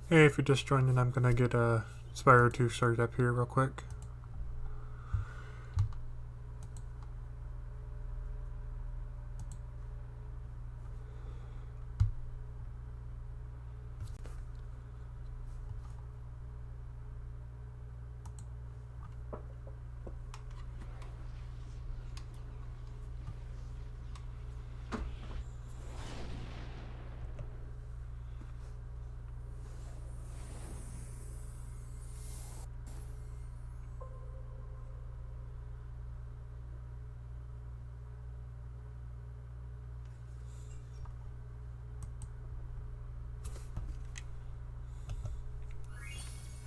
Hey, if you're just joining, I'm gonna get Spyro 2 started up here real quick.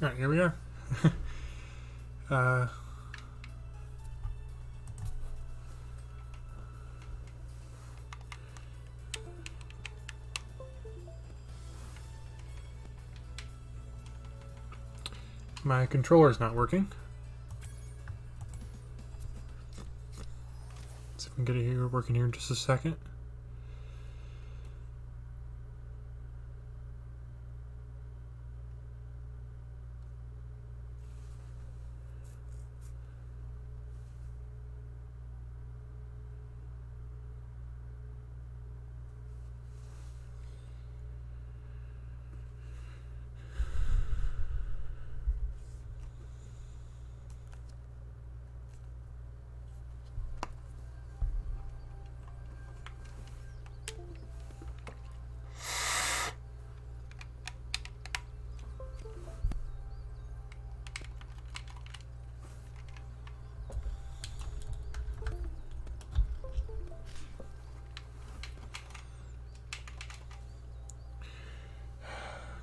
Alright, here we are. uh, my controller's not working. See if I can get it here working here in just a second.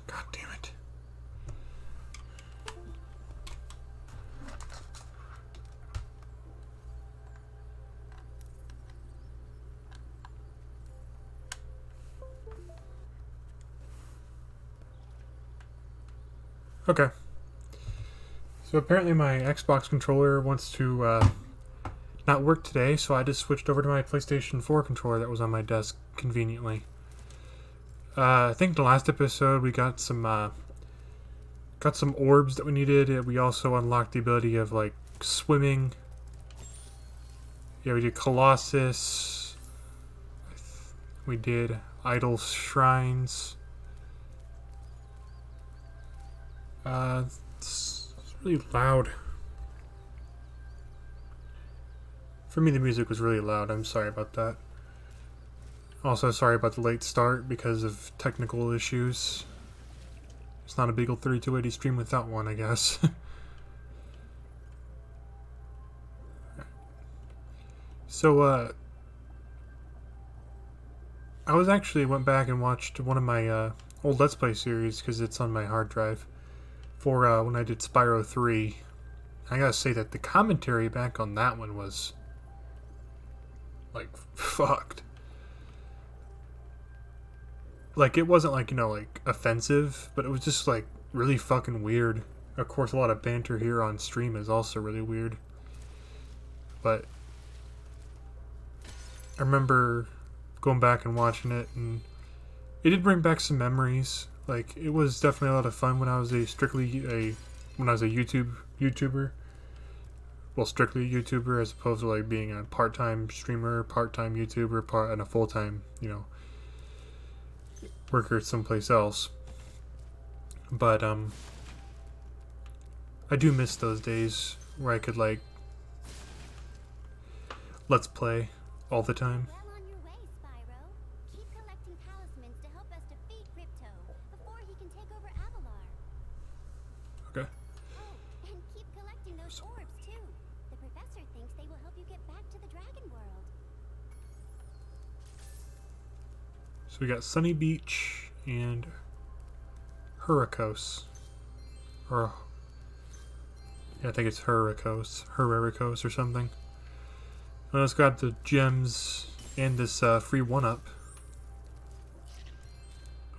God damn it. Okay. So apparently my Xbox controller wants to not work today, so I just switched over to my PlayStation 4 controller that was on my desk conveniently. I think the last episode we got some orbs that we needed. We also unlocked the ability of like swimming. Yeah, we did Colossus. We did Idol Shrines. It's really loud. For me, the music was really loud. I'm sorry about that. Also, sorry about the late start because of technical issues. It's not a big old 3280 stream without one, I guess. So, I went back and watched one of my old Let's Play series because it's on my hard drive for when I did Spyro 3. I gotta say that the commentary back on that one was like fucked. Like it wasn't like, like offensive, but it was just like really fucking weird. Of course, a lot of banter here on stream is also really weird. But I remember going back and watching it, and it did bring back some memories. Like it was definitely a lot of fun when I was a YouTuber. Well, strictly a YouTuber as opposed to like being a part-time streamer, part-time YouTuber, and a full-time, worker someplace else. But I do miss those days where I could like let's play all the time. Well on your way, Spyro. Keep collecting talismans to help us defeat Crypto before he can take over Avalar. Okay. Oh, and keep collecting those orbs too. The professor thinks they will help you get back to the Dragon World. So we got Sunny Beach and Hurricos. Or yeah, I think it's Hurricos or something. And it's got the gems and this free 1-up.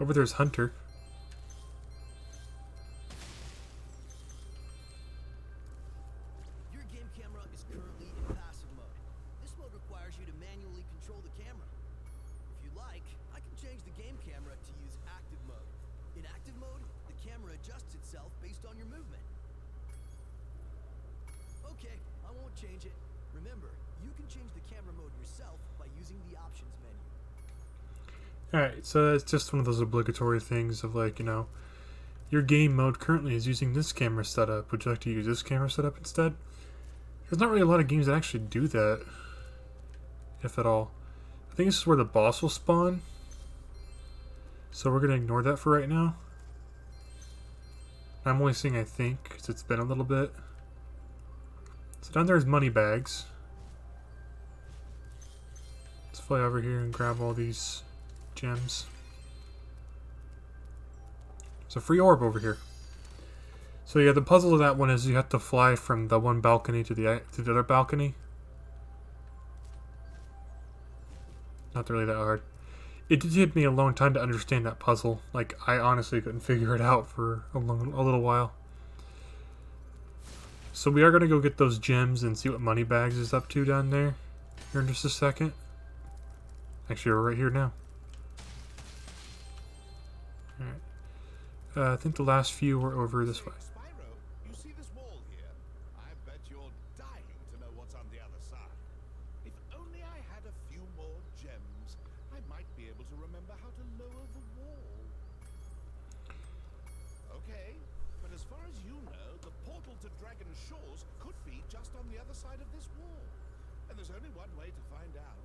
Over there's Hunter. Your game camera is currently in passive mode. This mode requires you to manually control the camera. If you like, I can change the game camera to use active mode. In active mode, the camera adjusts itself based on your movement. Okay, I won't change it. Remember, you can change the camera mode yourself by using the options menu. Alright, so it's just one of those obligatory things of like, you know, your game mode currently is using this camera setup. Would you like to use this camera setup instead? There's not really a lot of games that actually do that, if at all. I think this is where the boss will spawn. So we're going to ignore that for right now. I'm only saying I think, because it's been a little bit. So down there's money bags. Let's fly over here and grab all these gems. There's a free orb over here. So yeah, the puzzle of that one is you have to fly from the one balcony to the other balcony. Not really that hard. It did take me a long time to understand that puzzle. Like, I honestly couldn't figure it out for a little while. So we are going to go get those gems and see what Moneybags is up to down there here in just a second. Actually, we're right here now. Alright. I think the last few were over this way. Spyro, you see this wall here? I bet you're dying to know what's on the other side. If only I had a few more gems, I might be able to remember how to lower the wall. Okay, but as far as you know, the portal to Dragon Shores could be just on the other side of this wall. And there's only one way to find out.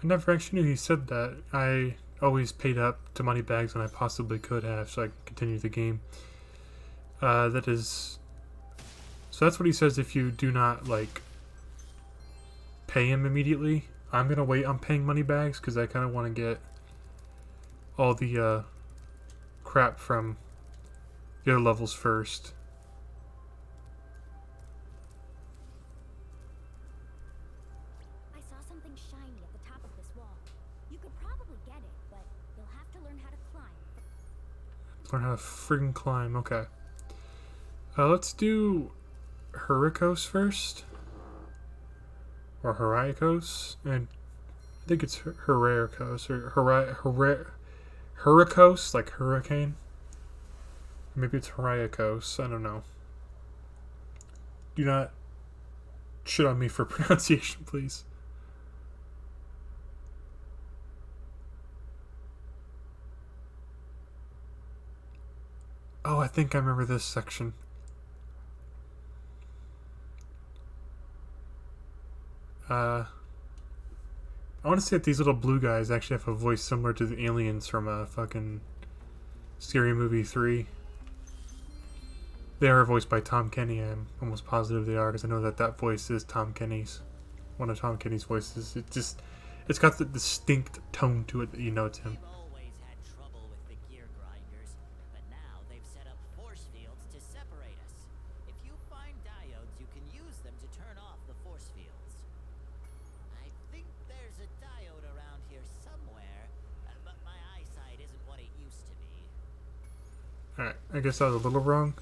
I never actually knew he said that. I always paid up to Moneybags when I possibly could have, so I could continue the game. That is... So that's what he says if you do not, like, pay him immediately. I'm going to wait on paying Moneybags, because I kind of want to get all the crap from the other levels first. I saw something shiny at the top of this wall. You could probably get it, but you'll have to learn how to climb. Learn how to friggin' climb, okay. Let's do Hurricos first. Or Hurricos. And I think it's Hurricos. Or Hurricos, like hurricane. Maybe it's Hurricos, I don't know. Do not shit on me for pronunciation, please. Oh, I think I remember this section. I want to say that these little blue guys actually have a voice similar to the aliens from a fucking Scary Movie 3. They are voiced by Tom Kenny. I'm almost positive they are, because I know that that voice is Tom Kenny's. One of Tom Kenny's voices. It's got the distinct tone to it that you know it's him. They've always had trouble with the gear grinders, but now they've set up force fields to separate us. If you find diodes, you can use them to turn off the force fields. I think there's a diode around here somewhere, but my eyesight isn't what it used to be. Alright, I guess I was a little wrong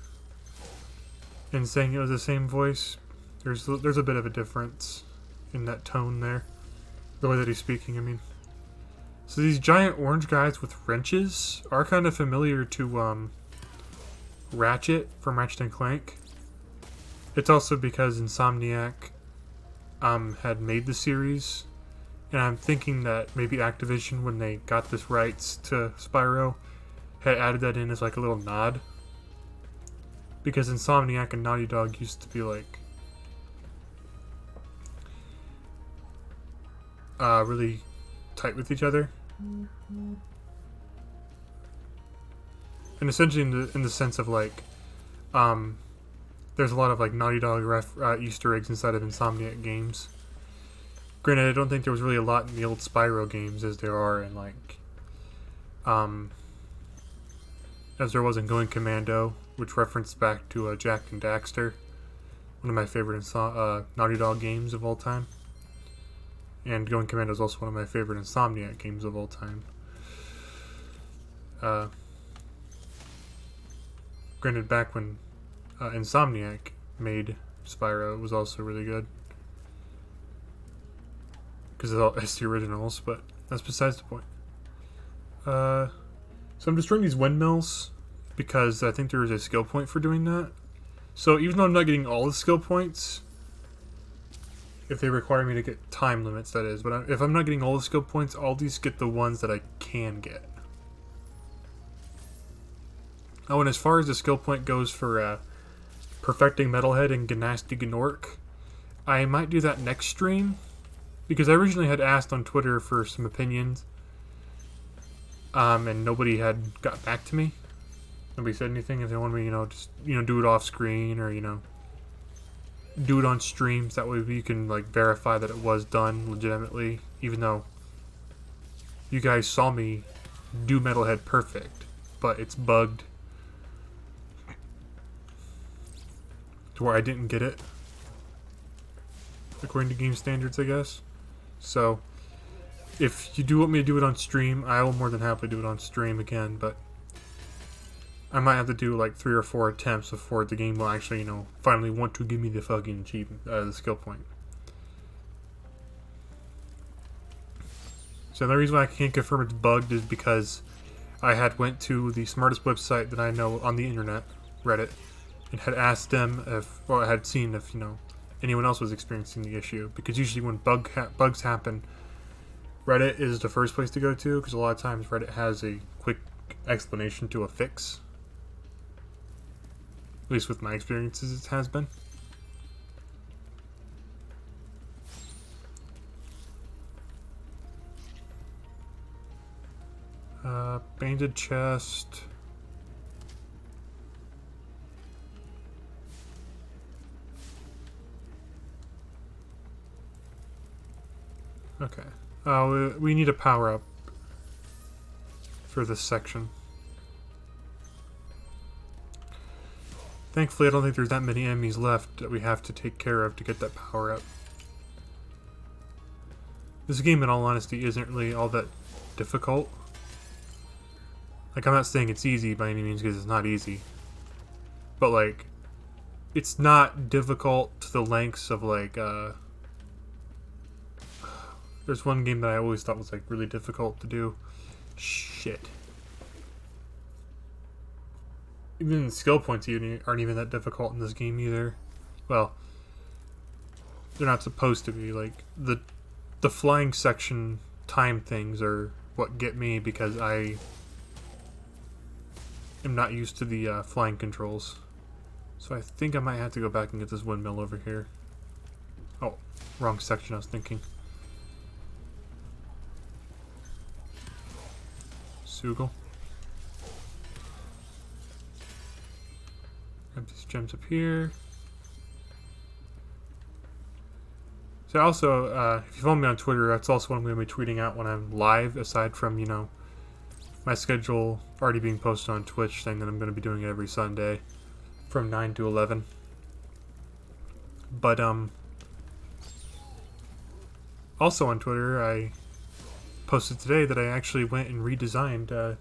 in saying it was the same voice. There's a bit of a difference in that tone there. The way that he's speaking, I mean. So these giant orange guys with wrenches are kind of familiar to Ratchet from Ratchet and Clank. It's also because Insomniac had made the series, and I'm thinking that maybe Activision, when they got this rights to Spyro, had added that in as like a little nod. Because Insomniac and Naughty Dog used to be like really tight with each other, and essentially in the sense of like there's a lot of like Naughty Dog Easter eggs inside of Insomniac games. Granted, I don't think there was really a lot in the old Spyro games as there are in like as there was in Going Commando, which referenced back to Jak and Daxter, one of my favorite Naughty Dog games of all time. And Going Commando is also one of my favorite Insomniac games of all time. Granted, back when Insomniac made Spyro, it was also really good. Because it's the originals, but that's besides the point. So I'm destroying these windmills because I think there is a skill point for doing that. So even though I'm not getting all the skill points, if they require me to get time limits, that is. But if I'm not getting all the skill points, I'll at least get the ones that I can get. Oh, and as far as the skill point goes for perfecting Metalhead and Gnasty Gnorc, I might do that next stream, because I originally had asked on Twitter for some opinions, and nobody had got back to me. Nobody said anything. If they wanted me, just do it off screen, or do it on streams. That way you can like verify that it was done legitimately, even though you guys saw me do Metalhead perfect, but it's bugged to where I didn't get it according to game standards, I guess. So if you do want me to do it on stream, I will more than happily do it on stream again, but I might have to do like 3 or 4 attempts before the game will actually, finally want to give me the fucking achievement, the skill point. So the reason why I can't confirm it's bugged is because I had went to the smartest website that I know on the internet, Reddit, and had asked them I had seen if, anyone else was experiencing the issue. Because usually when bugs happen, Reddit is the first place to go to, because a lot of times Reddit has a quick explanation to a fix. At least with my experiences, it has been. Banded chest. Okay. We need a power up for this section. Thankfully, I don't think there's that many enemies left that we have to take care of to get that power up. This game, in all honesty, isn't really all that difficult. Like, I'm not saying it's easy by any means, because it's not easy. But, like, it's not difficult to the lengths of, like, there's one game that I always thought was, like, really difficult to do. Shit. Even the skill points aren't even that difficult in this game either. Well, they're not supposed to be. Like, the flying section time things are what get me, because I am not used to the flying controls. So I think I might have to go back and get this windmill over here. Oh, wrong section I was thinking. Sugal. Grab these gems up here. So also, if you follow me on Twitter, that's also what I'm going to be tweeting out when I'm live, aside from, my schedule already being posted on Twitch, saying that I'm going to be doing it every Sunday from 9 to 11. But, also on Twitter, I posted today that I actually went and redesigned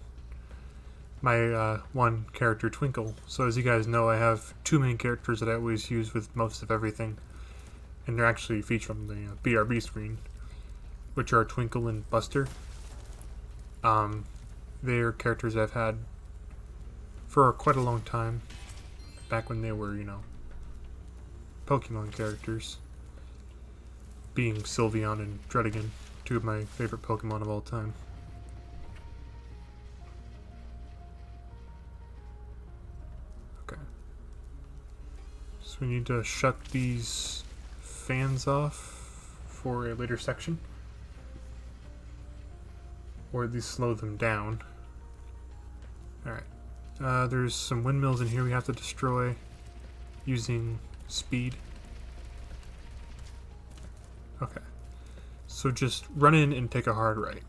my one character, Twinkle. So as you guys know, I have 2 main characters that I always use with most of everything, and they're actually featured on the BRB screen, which are Twinkle and Buster. They're characters I've had for quite a long time, back when they were, Pokemon characters, being Sylveon and Dredigan, 2 of my favorite Pokemon of all time. Okay. So we need to shut these fans off for a later section, or at least slow them down. Alright. There's some windmills in here we have to destroy using speed. Okay. So just run in and take a hard right.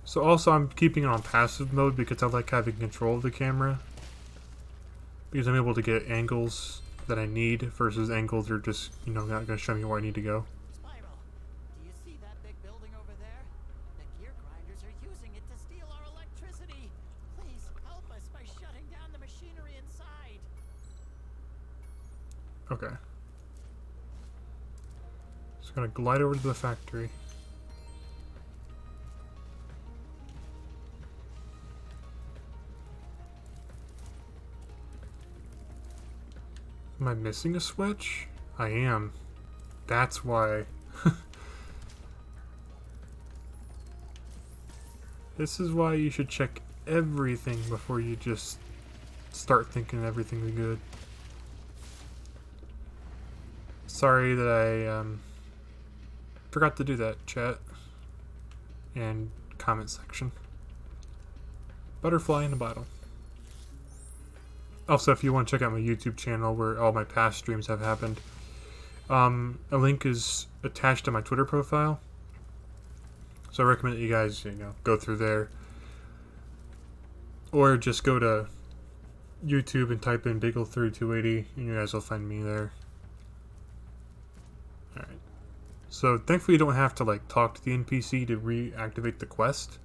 So also I'm keeping it on passive mode because I like having control of the camera, because I'm able to get angles that I need versus angles that are just, not going to show me where I need to go. Spyro, do you see that big building over there? The gear grinders are using it to steal our electricity. Please help us by shutting down the machinery inside. Okay. Just gonna glide over to the factory. Am I missing a switch? I am. That's why. This is why you should check everything before you just start thinking everything's good. Sorry that I forgot to do that, chat and comment section. Butterfly in a bottle. Also, if you want to check out my YouTube channel where all my past streams have happened, a link is attached to my Twitter profile. So I recommend that you guys, go through there. Or just go to YouTube and type in Biggle3280 and you guys will find me there. Alright. So thankfully you don't have to talk to the NPC to reactivate the quest.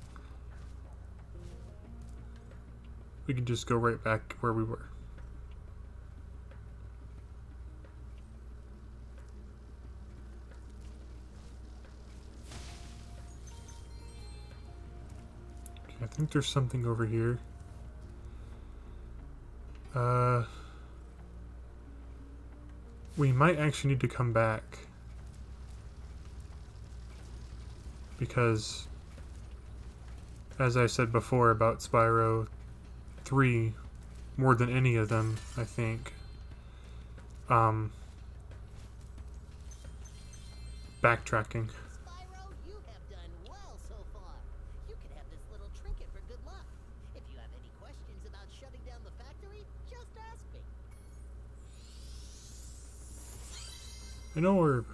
We can just go right back where we were. Okay, I think there's something over here. We might actually need to come back. Because, as I said before about Spyro 3, more than any of them, I think, backtracking. Spyro, you have done well so far. You can have this little trinket for good luck. If you have any questions about shutting down the factory, just ask me. An orb.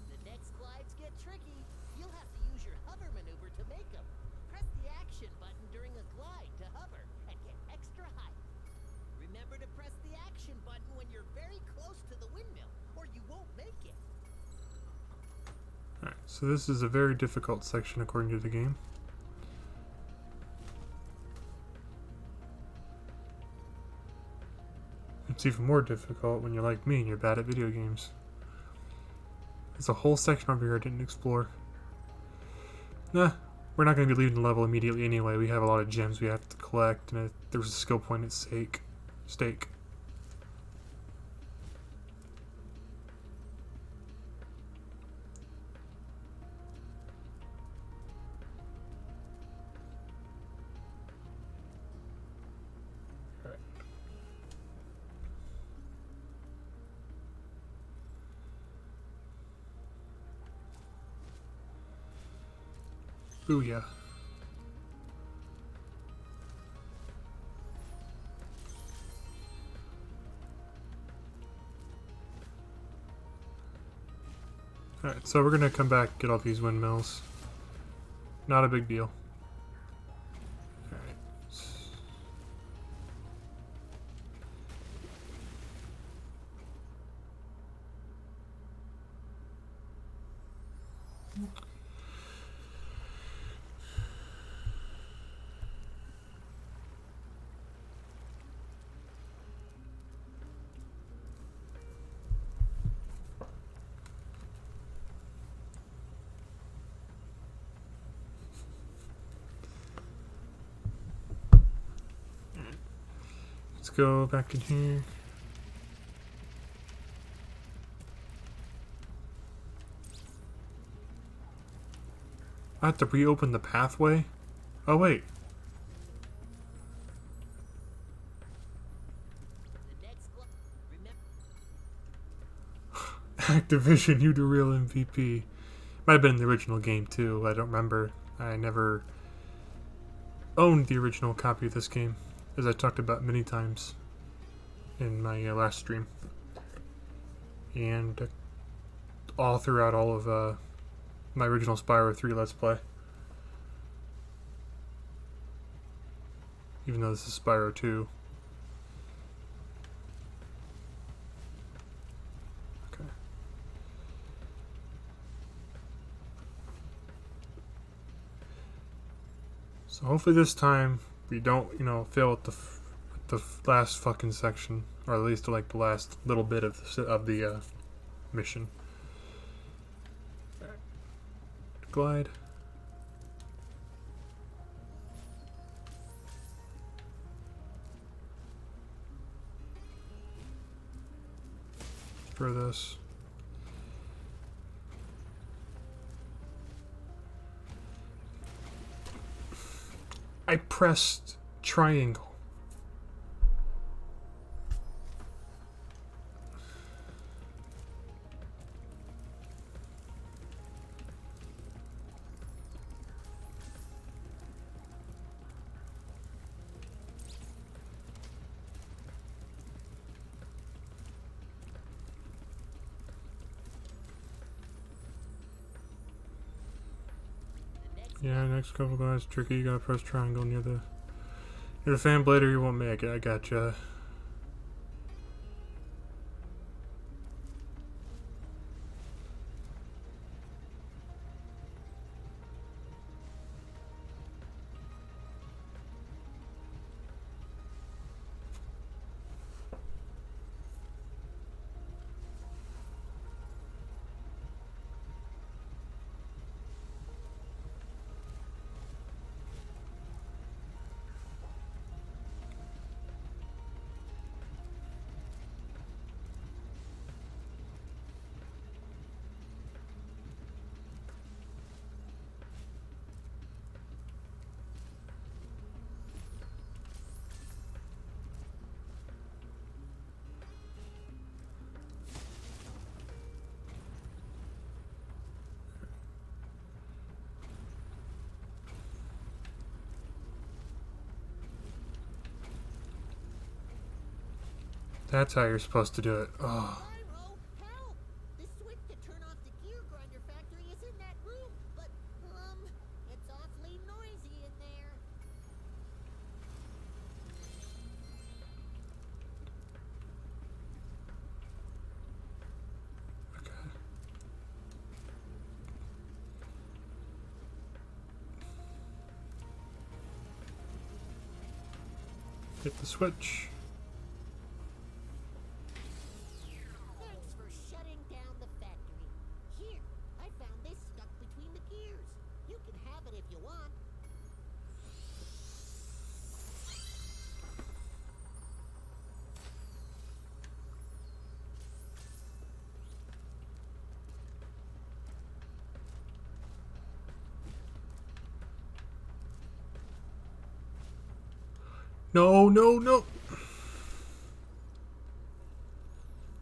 The next glides get tricky. You'll have to use your hover maneuver to make them. Press the action button during a glide to hover and get extra height. Remember to press the action button when you're very close to the windmill, or you won't make it. Alright, so this is a very difficult section according to the game. It's even more difficult when you're like me and you're bad at video games. There's a whole section over here I didn't explore. Nah, we're not going to be leaving the level immediately anyway. We have a lot of gems we have to collect, and there's a skill point at stake. Booyah. Alright, so we're gonna come back and get all these windmills. Not a big deal. Alright. Let's go back in here. I have to reopen the pathway? Oh wait. The next Activision, you the real MVP. Might have been in the original game too, I don't remember. I never owned the original copy of this game, as I talked about many times in my last stream. And all throughout all of my original Spyro 3 Let's Play. Even though this is Spyro 2. Okay. So hopefully this time we don't, fail at the last fucking section, or at least like the last little bit of the mission. Glide. destroy this. I pressed triangle. Yeah, next couple guys tricky. You gotta press triangle near the fan blade or you won't make it. I gotcha. That's how you're supposed to do it. Oh. Pyro, help! The switch to turn off the gear grinder factory is in that room, but, it's awfully noisy in there. Okay. Hit the switch. Thanks for shutting down the factory. Here, I found this stuck between the gears. You can have it if you want. No, no, no.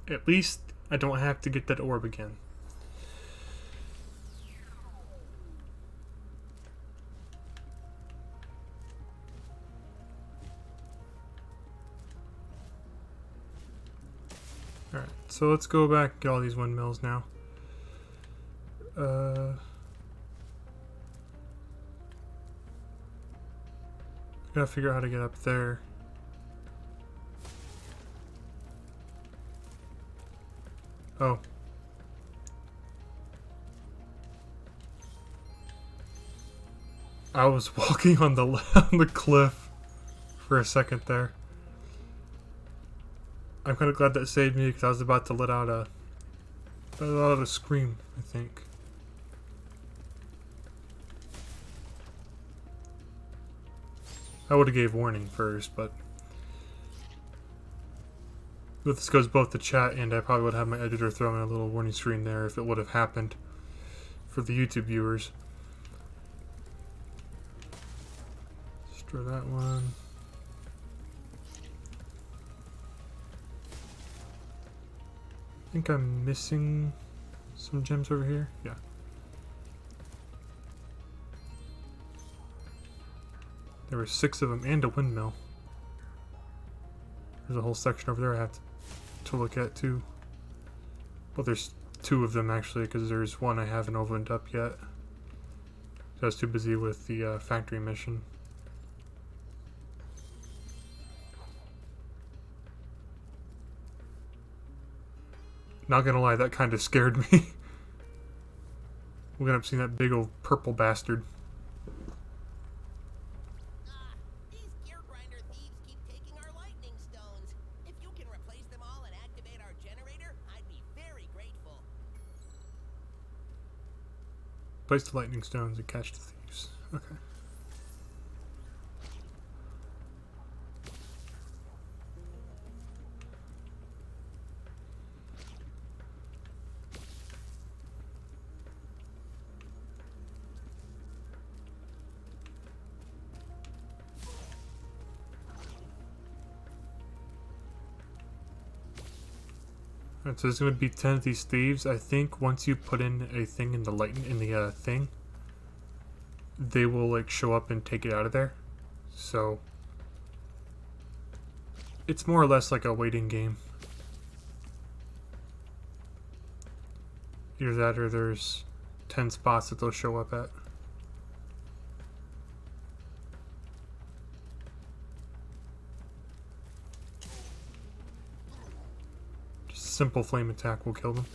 At least I don't have to get that orb again. Alright, so let's go back and get all these windmills now. Gotta figure out how to get up there. Oh. I was walking on the on the cliff for a second there. I'm kind of glad that saved me because I was about to let out a scream, I think. I would have gave warning first, but this goes both to chat and I probably would have my editor throw in a little warning screen there if it would have happened for the YouTube viewers. Destroy that one. I think I'm missing some gems over here. Yeah. There were 6 of them and a windmill. There's a whole section over there I have to look at too. Well, there's 2 of them actually, because there's one I haven't opened up yet. I was too busy with the factory mission. Not gonna lie, that kind of scared me. We're gonna seeing that big old purple bastard. These gear grinder thieves keep taking our lightning stones. If you can replace them all and activate our generator, I'd be very grateful. Place the lightning stones and catch the thieves. Okay. Alright, so there's gonna be 10 of these thieves. I think once you put in a thing in the thing, they will like show up and take it out of there. So it's more or less like a waiting game. Either that or there's 10 spots that they'll show up at. Just a simple flame attack will kill them.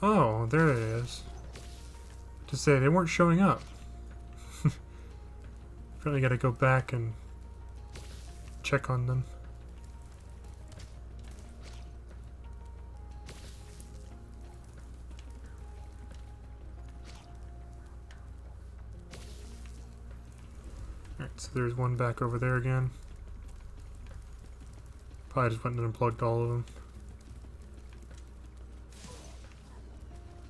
Oh, there it is. To say they weren't showing up. Really gotta go back and check on them. Alright, so there's one back over there again. Probably just went and unplugged all of them.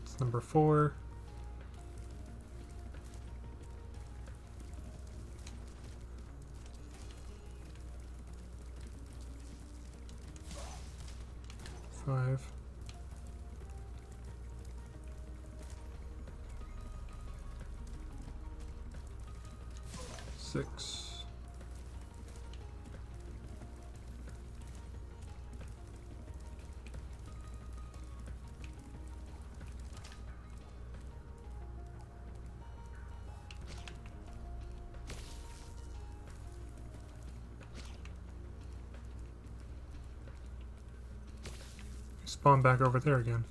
It's number 4. Five. Six. Spawn back over there again.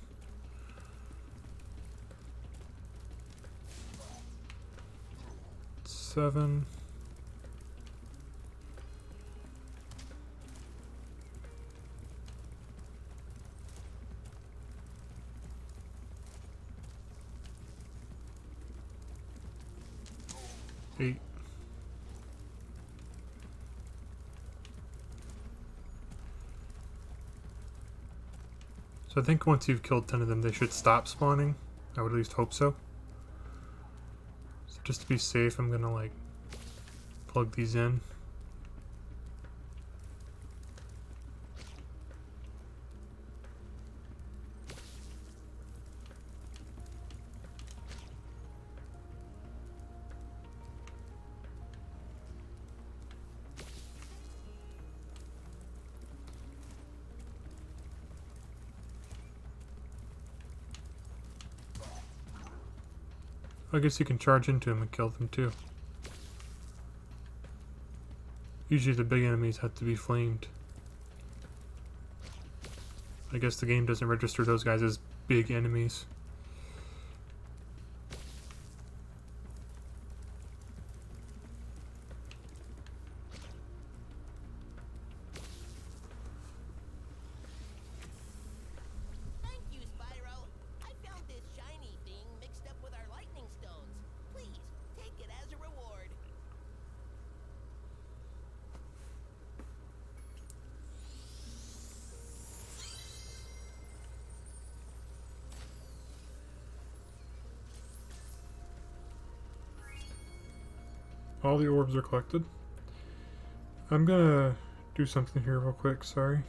Seven. Eight. So I think once you've killed 10 of them, they should stop spawning. I would at least hope so. So just to be safe, I'm gonna like plug these in. I guess you can charge into them and kill them too. Usually the big enemies have to be flamed. I guess the game doesn't register those guys as big enemies. Thank you, Spyro. I found this shiny thing mixed up with our lightning stones. Please, take it as a reward. All the orbs are collected. I'm gonna do something here real quick, sorry.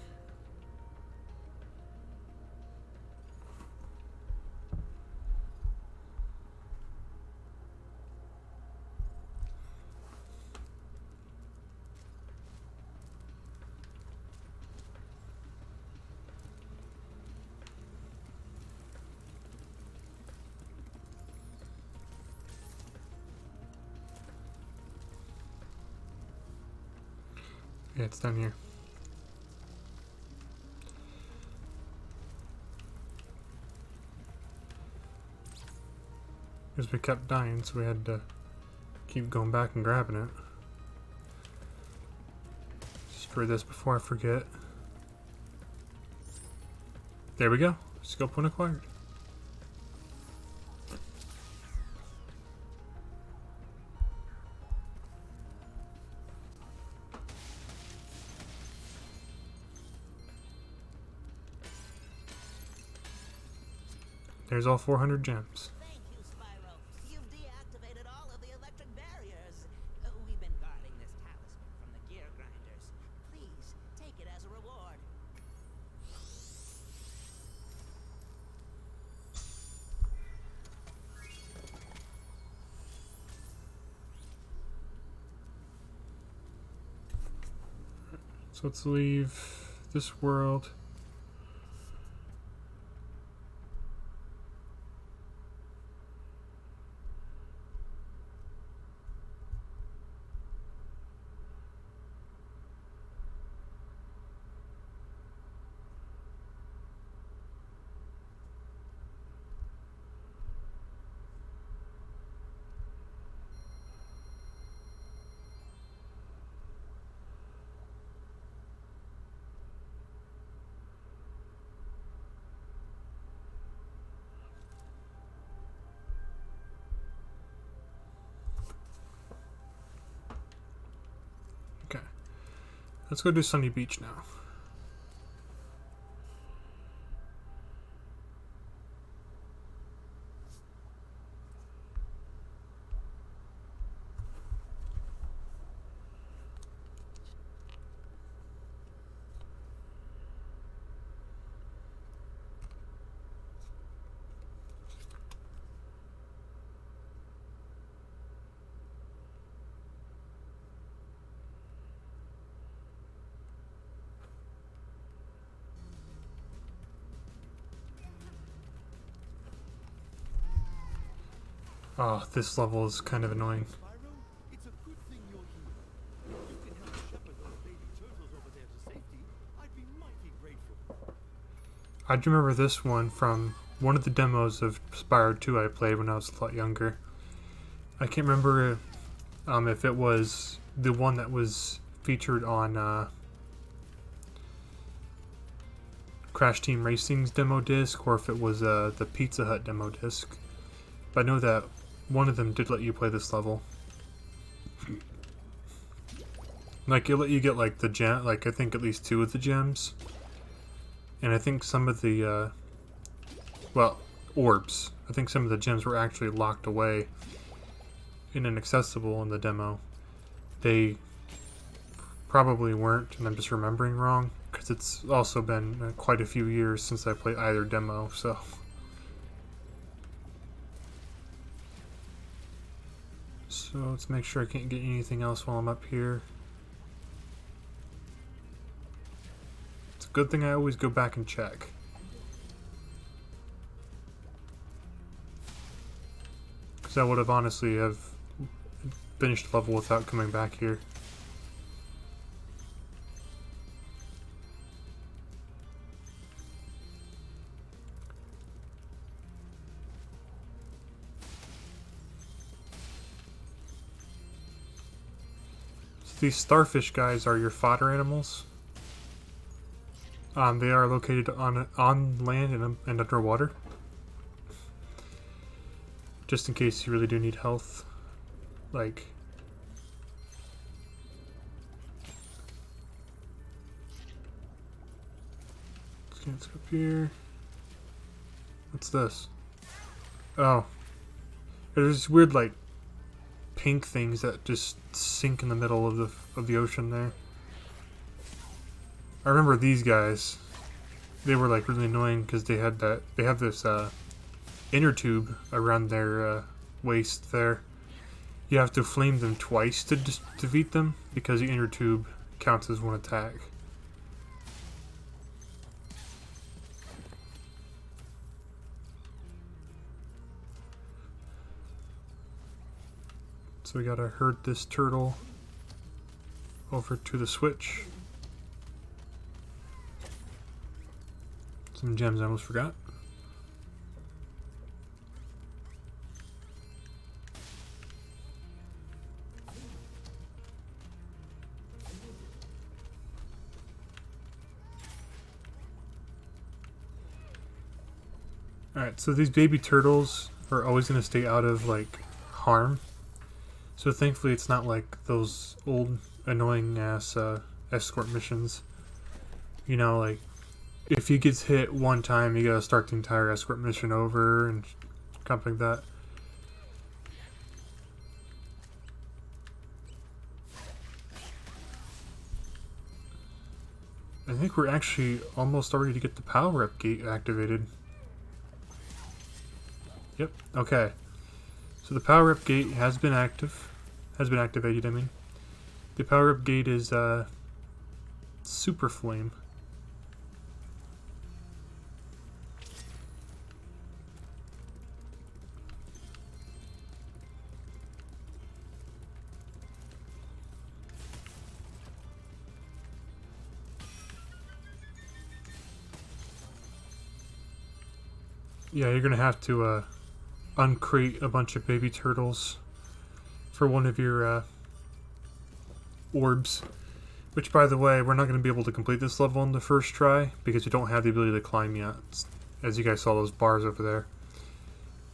Yeah, it's down here. Because we kept dying, so we had to keep going back and grabbing it. Destroy this before I forget. There we go. Skill point acquired. There's all 400 gems. Thank you, Spyro. You've deactivated all of the electric barriers. We've been guarding this talisman from the gear grinders. Please, take it as a reward. So let's leave this world. Okay. Let's go do Sunny Beach now. Oh, this level is kind of annoying. Spyro, it's a good thing you're here. If you can help shepherd those baby turtles over there to safety, I'd be mighty grateful. I do remember this one from one of the demos of Spyro 2 I played when I was a lot younger. I can't remember if it was the one that was featured on Crash Team Racing's demo disc, or if it was the Pizza Hut demo disc. But I know that one of them did let you play this level. Like, it let you get like the gem, like I think at least 2 of the gems. And I think some of the, well, orbs. I think some of the gems were actually locked away and inaccessible in the demo. They probably weren't, and I'm just remembering wrong, because it's also been quite a few years since I played either demo, so. So let's make sure I can't get anything else while I'm up here. It's a good thing I always go back and check. Because I would have honestly have finished the level without coming back here. These starfish guys are your fodder animals. They are located on land and underwater. Just in case you really do need health. Like... Let's go up here. What's this? Oh. There's weird, like, pink things that just sink in the middle of the ocean there. I remember these guys. They were like really annoying because they have this inner tube around their waist there. You have to flame them twice to defeat them because the inner tube counts as one attack. So we gotta herd this turtle over to the switch. Some gems I almost forgot. Alright, so these baby turtles are always going to stay out of, like, harm. So thankfully it's not like those old annoying ass escort missions. You know, like if he gets hit one time, you gotta start the entire escort mission over and something like that. I think we're actually almost ready to get the power-up gate activated. Yep, okay. So the power-up gate has been activated, I mean. The power-up gate is, Super Flame. Yeah, you're gonna have to, uncrate a bunch of baby turtles for one of your, orbs. Which, by the way, we're not going to be able to complete this level on the first try because we don't have the ability to climb yet. As you guys saw those bars over there.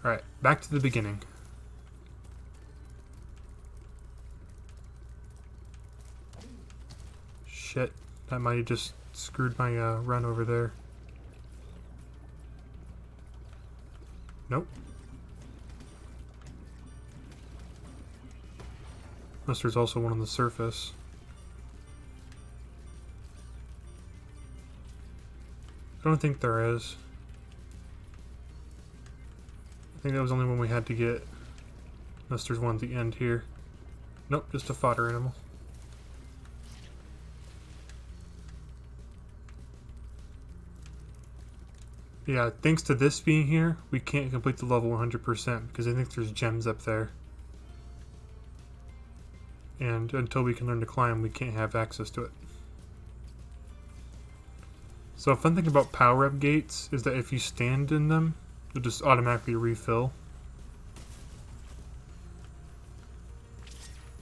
Alright, back to the beginning. Shit, that might have just screwed my run over there. Nope. Unless there's also one on the surface. I don't think there is. I think that was the only one we had to get. Unless there's one at the end here. Nope, just a fodder animal. Yeah, thanks to this being here, we can't complete the level 100% because I think there's gems up there. And until we can learn to climb, we can't have access to it. So a fun thing about power-up gates is that if you stand in them, they'll just automatically refill.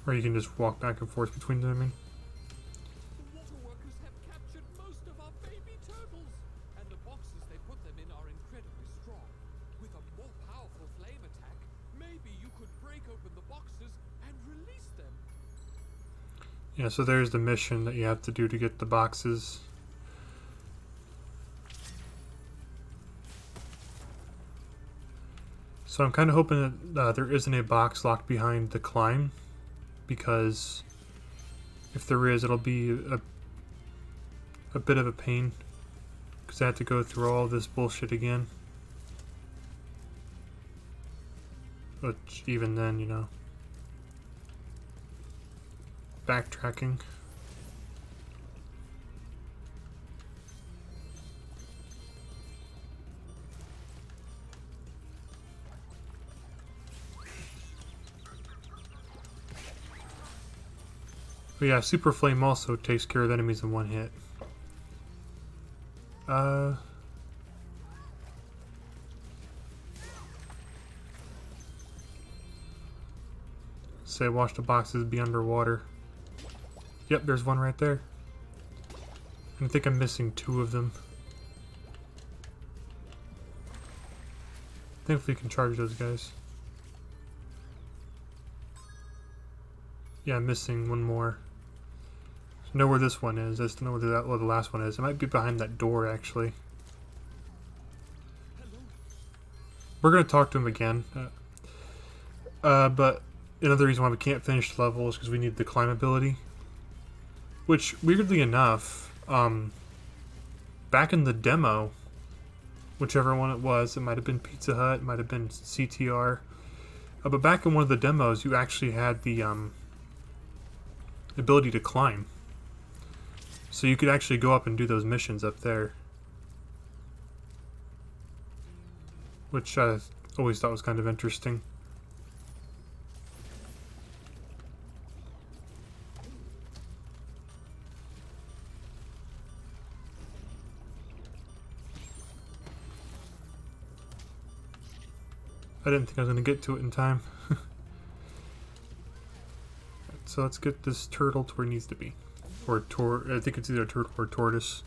Or you can just walk back and forth between them, I mean. The water workers have captured most of our baby turtles, and the boxes they put them in are incredibly strong. With a more powerful flame attack, maybe you could break open the boxes and release them. Yeah, so there's the mission that you have to do to get the boxes. So I'm kind of hoping that there isn't a box locked behind the climb, because if there is, it'll be a bit of a pain, because I have to go through all this bullshit again. Which, even then, you know, backtracking. But yeah, Super Flame also takes care of enemies in one hit. Say watch the boxes be underwater. Yep, there's one right there. I think I'm missing 2 of them. Thankfully, you can charge those guys. Yeah, I'm missing 1 more. I know where this one is. I just don't know where the last one is. It might be behind that door, actually. We're going to talk to him again. But another reason why we can't finish the level is because we need the climb ability. Which, weirdly enough, back in the demo, whichever one it might have been Pizza Hut, it might have been CTR. But back in one of the demos, you actually had the ability to climb. So you could actually go up and do those missions up there. Which I always thought was kind of interesting. I didn't think I was going to get to it in time. So let's get this turtle to where it needs to be. Or I think it's either a turtle or a tortoise.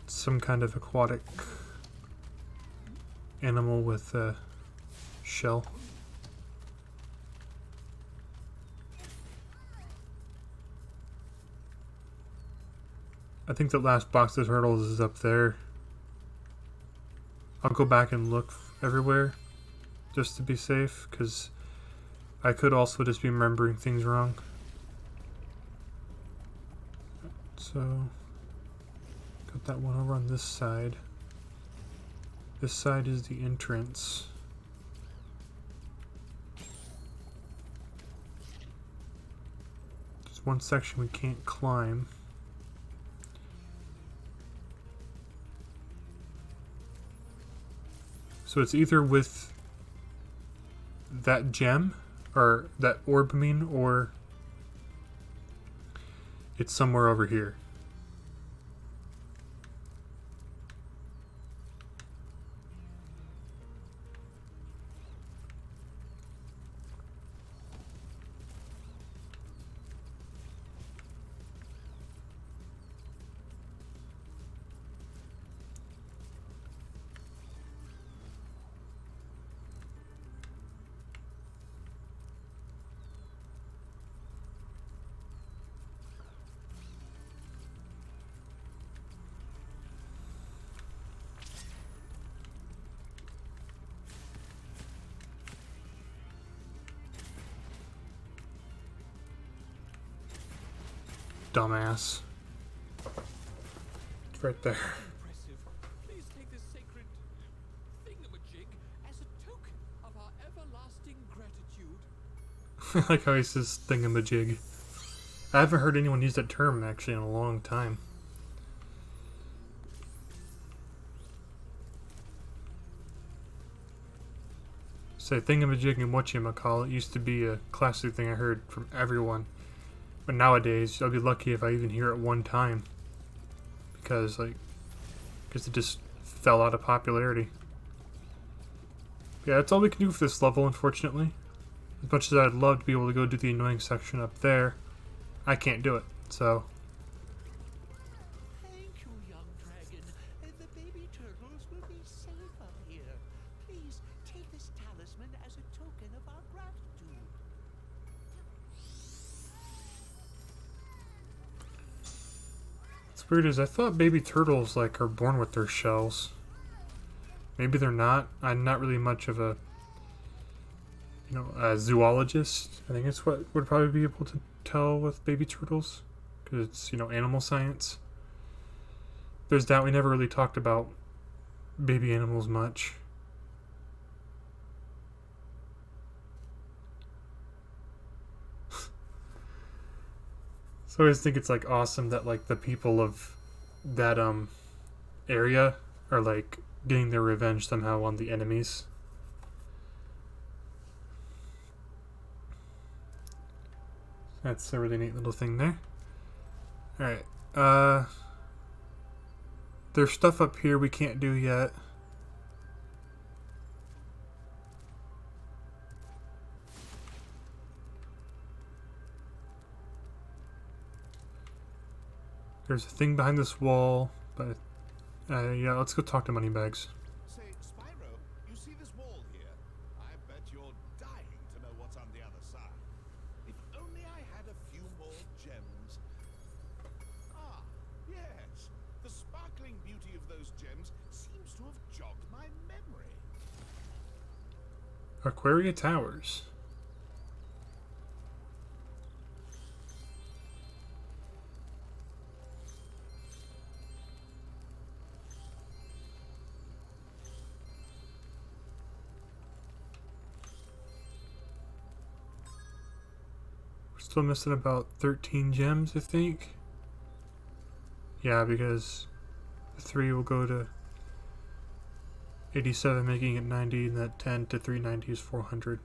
Some kind of aquatic animal with a shell. I think the last box of turtles is up there. I'll go back and look everywhere just to be safe, because I could also just be remembering things wrong. So, got that one over on this side. This side is the entrance. There's one section we can't climb. So it's either with that gem, or that orb, I mean, or it's somewhere over here. Dumbass. It's right there. Impressive. Please take this sacred thingamajig as a token of our everlasting gratitude. I like how he says thingamajig. I haven't heard anyone use that term actually in a long time. Say thingamajig and whatchamacallit used to be a classic thing I heard from everyone. But nowadays, I'll be lucky if I even hear it one time. Because it just fell out of popularity. Yeah, that's all we can do for this level, unfortunately. As much as I'd love to be able to go do the annoying section up there, I can't do it, so... Thank you, young dragon. The baby turtles will be safe up here. Please take this talisman as a token of our gratitude. What's weird is I thought baby turtles, are born with their shells. Maybe they're not. I'm not really much of a zoologist. I think it's what would probably be able to tell with baby turtles, because it's, animal science. There's that we never really talked about baby animals much. So I always think it's awesome that the people of that area are getting their revenge somehow on the enemies. That's a really neat little thing there. Alright, there's stuff up here we can't do yet. There's a thing behind this wall, but yeah, let's go talk to Moneybags. Say, Spyro, you see this wall here? I bet you're dying to know what's on the other side. If only I had a few more gems. Ah, yes. The sparkling beauty of those gems seems to have jogged my memory. Aquaria Towers. Still missing about 13 gems, I think. Yeah, because the 3 will go to 87, making it 90, and that 10 to 390 is 400.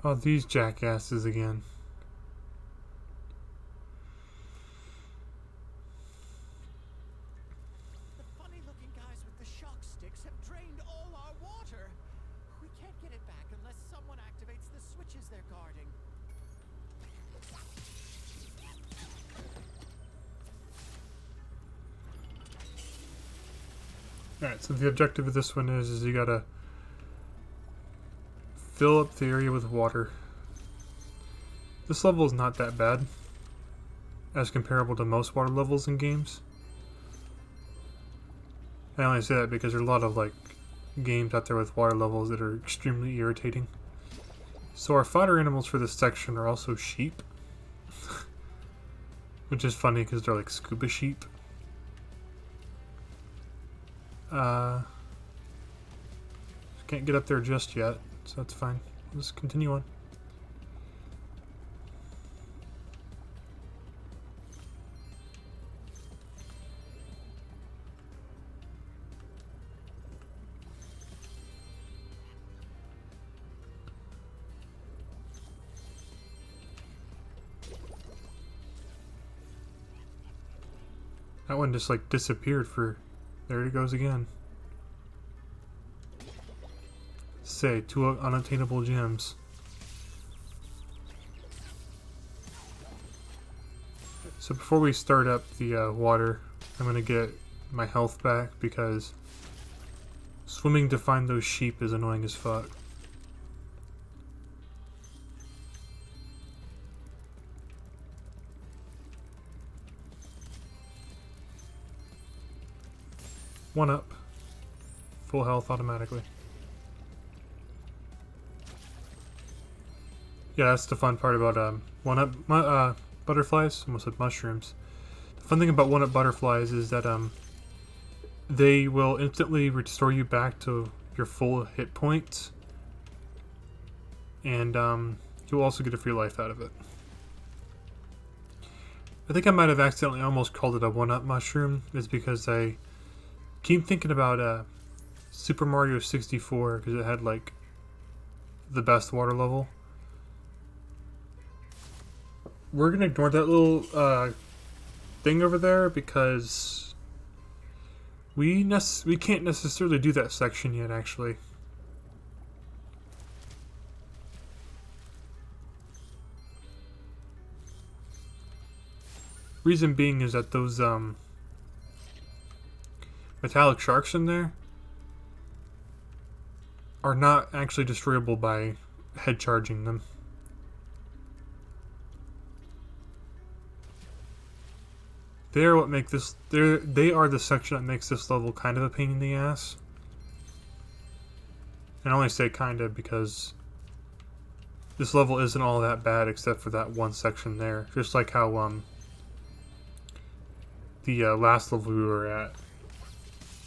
Oh, these jackasses again. The funny-looking guys with the shock sticks have drained all our water. We can't get it back unless someone activates the switches they're guarding. Alright, so the objective of this one is you gotta fill up the area with water. This level is not that bad, as comparable to most water levels in games. I only say that because there are a lot of like games out there with water levels that are extremely irritating. So our fodder animals for this section are also sheep. Which is funny because they're like scuba sheep. Can't get up there just yet, so that's fine. Let's continue on. That one just like disappeared for... There it goes again. Say, 2 unattainable gems. So before we start up the water, I'm gonna get my health back because swimming to find those sheep is annoying as fuck. One up. Full health automatically. Yeah, that's the fun part about one up butterflies. Almost said mushrooms. The fun thing about one up butterflies is that they will instantly restore you back to your full hit points, and you'll also get a free life out of it. I think I might have accidentally almost called it a one up mushroom, is because I keep thinking about Super Mario 64 because it had like the best water level. We're gonna ignore that little thing over there because we can't necessarily do that section yet, actually. Reason being is that those metallic sharks in there are not actually destroyable by head charging them. They are what make this. They are the section that makes this level kind of a pain in the ass. And I only say kinda because this level isn't all that bad except for that one section there. Just like how the last level we were at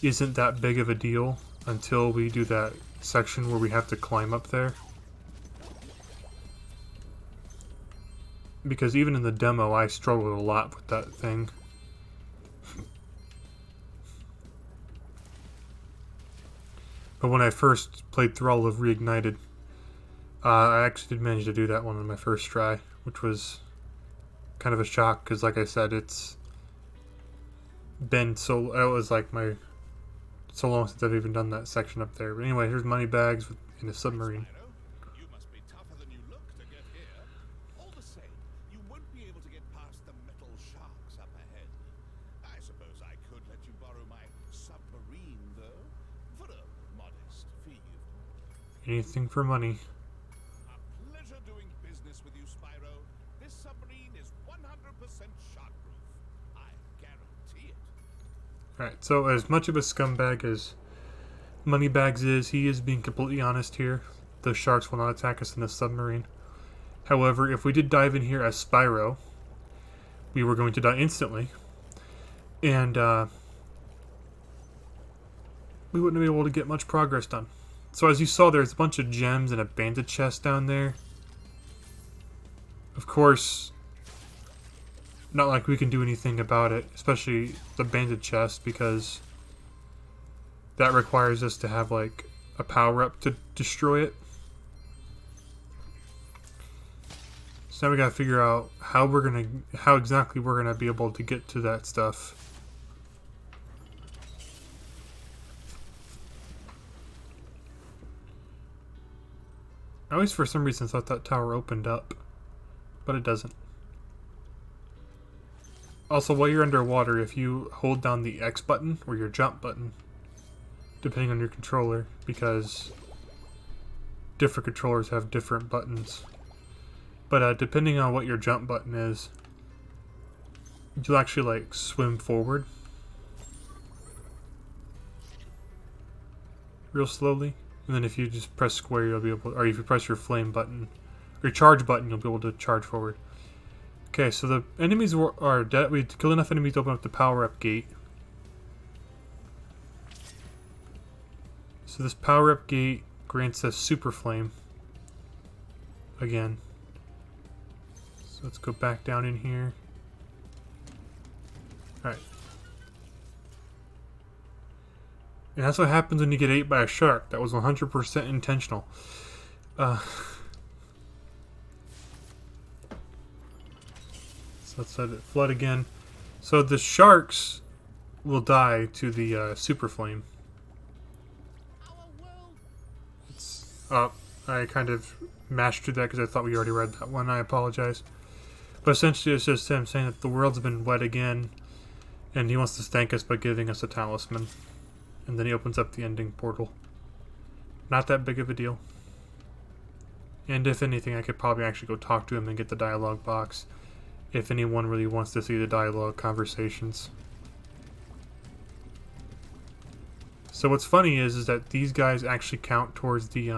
isn't that big of a deal until we do that section where we have to climb up there. Because even in the demo, I struggled a lot with that thing. But when I first played through all of Reignited, I actually did manage to do that one on my first try, which was kind of a shock because, like I said, it's been so... It was like so long since I've even done that section up there. But anyway, here's money bags in a submarine. You must be tougher than you look to get here. All the same, you won't be able to get past the metal sharks up ahead. I suppose I could let you borrow my submarine, though, for a modest fee. Anything for money. A pleasure doing business with you, Spyro. This submarine is 100% shark-proof. I guarantee it. Alright, so as much of a scumbag as Moneybags is, he is being completely honest here. The sharks will not attack us in the submarine. However, if we did dive in here as Spyro, we were going to die instantly. And we wouldn't be able to get much progress done. So as you saw, there's a bunch of gems and a bandit chest down there. Of course, not like we can do anything about it, especially the bandit chest, because that requires us to have like a power-up to destroy it. So now we gotta figure out how exactly we're gonna be able to get to that stuff. I always, for some reason, thought that tower opened up, but it doesn't. Also, while you're underwater, if you hold down the X button, or your jump button, depending on your controller, because different controllers have different buttons. But depending on what your jump button is, you'll actually like swim forward real slowly, and then if you just press square, you'll be able, or if you press your flame button, or your charge button, you'll be able to charge forward. Okay, so the enemies are dead. We killed enough enemies to open up the power-up gate. So this power-up gate grants us super flame again. So let's go back down in here. Alright. And that's what happens when you get ate by a shark. That was 100% intentional. So let's let it flood again. So the sharks will die to the super flame. It's up. I kind of mashed through that because I thought we already read that one. I apologize. But essentially it's just him saying that the world's been wet again, and he wants to thank us by giving us a talisman. And then he opens up the ending portal. Not that big of a deal. And if anything, I could probably actually go talk to him and get the dialogue box, if anyone really wants to see the dialogue conversations. So what's funny is that these guys actually count towards the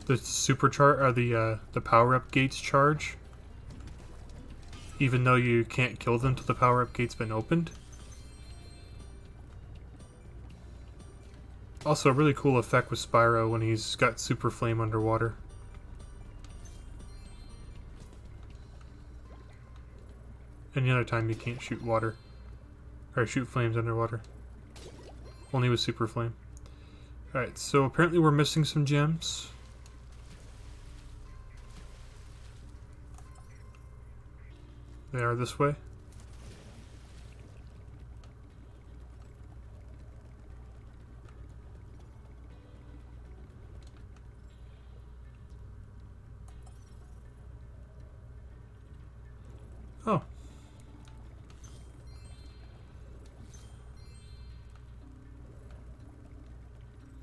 supercharge, or the power-up gates charge, even though you can't kill them till the power-up gate's been opened. Also, a really cool effect with Spyro when he's got super flame underwater. Any other time you can't shoot water, or shoot flames underwater. Only with super flame. Alright, so apparently we're missing some gems. They are this way. Oh.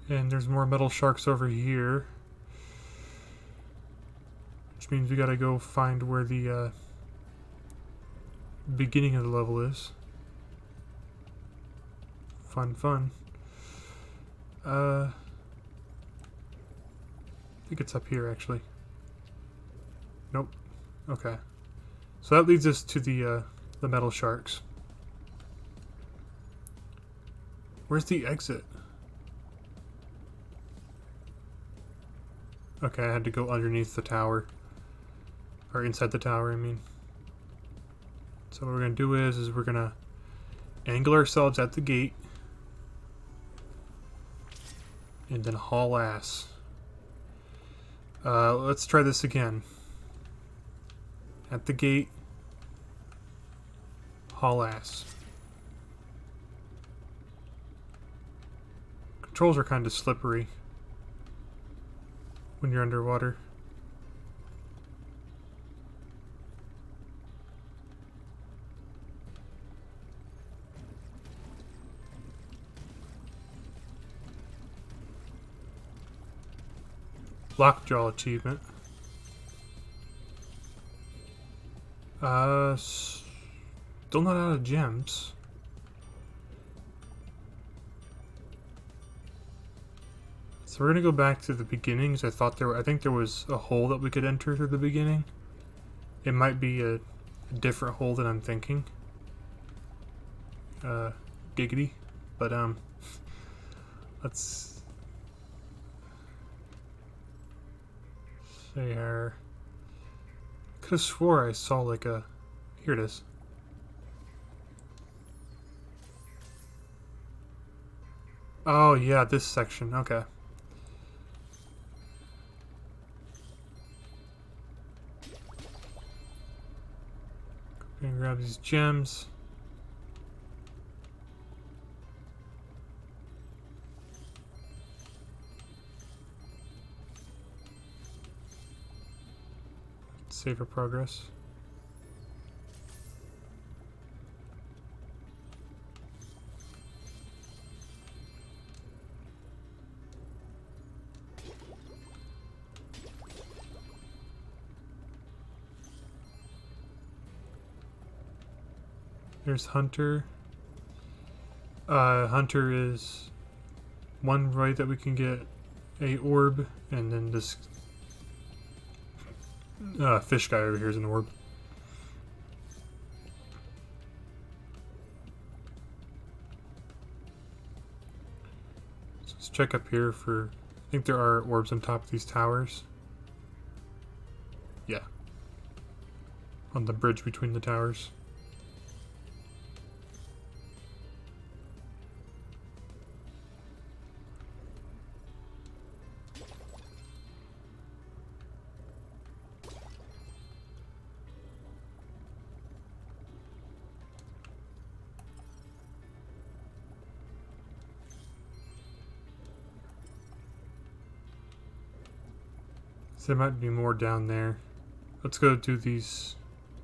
And there's more metal sharks over here. Which means we gotta go find where the beginning of the level is. Fun. I think it's up here, actually. Nope. Okay. So that leads us to the metal sharks. Where's the exit? Okay, I had to go underneath the tower. Or inside the tower, I mean. So what we're going to do is we're going to angle ourselves at the gate. And then haul ass. Let's try this again. At the gate. Haul ass. Controls are kind of slippery when you're underwater. Lockjaw achievement. Still not out of gems. So we're gonna go back to the beginning, because I think there was a hole that we could enter through the beginning. It might be a different hole than I'm thinking. Giggity. But let's see here. Could have swore I saw like a, here it is. Oh yeah, this section, okay. Gonna grab these gems. Save our progress. There's Hunter. Hunter is one way that we can get a orb, and then this fish guy over here is an orb. So let's check up here for. I think there are orbs on top of these towers. Yeah. On the bridge between the towers. There might be more down there. Let's go do these.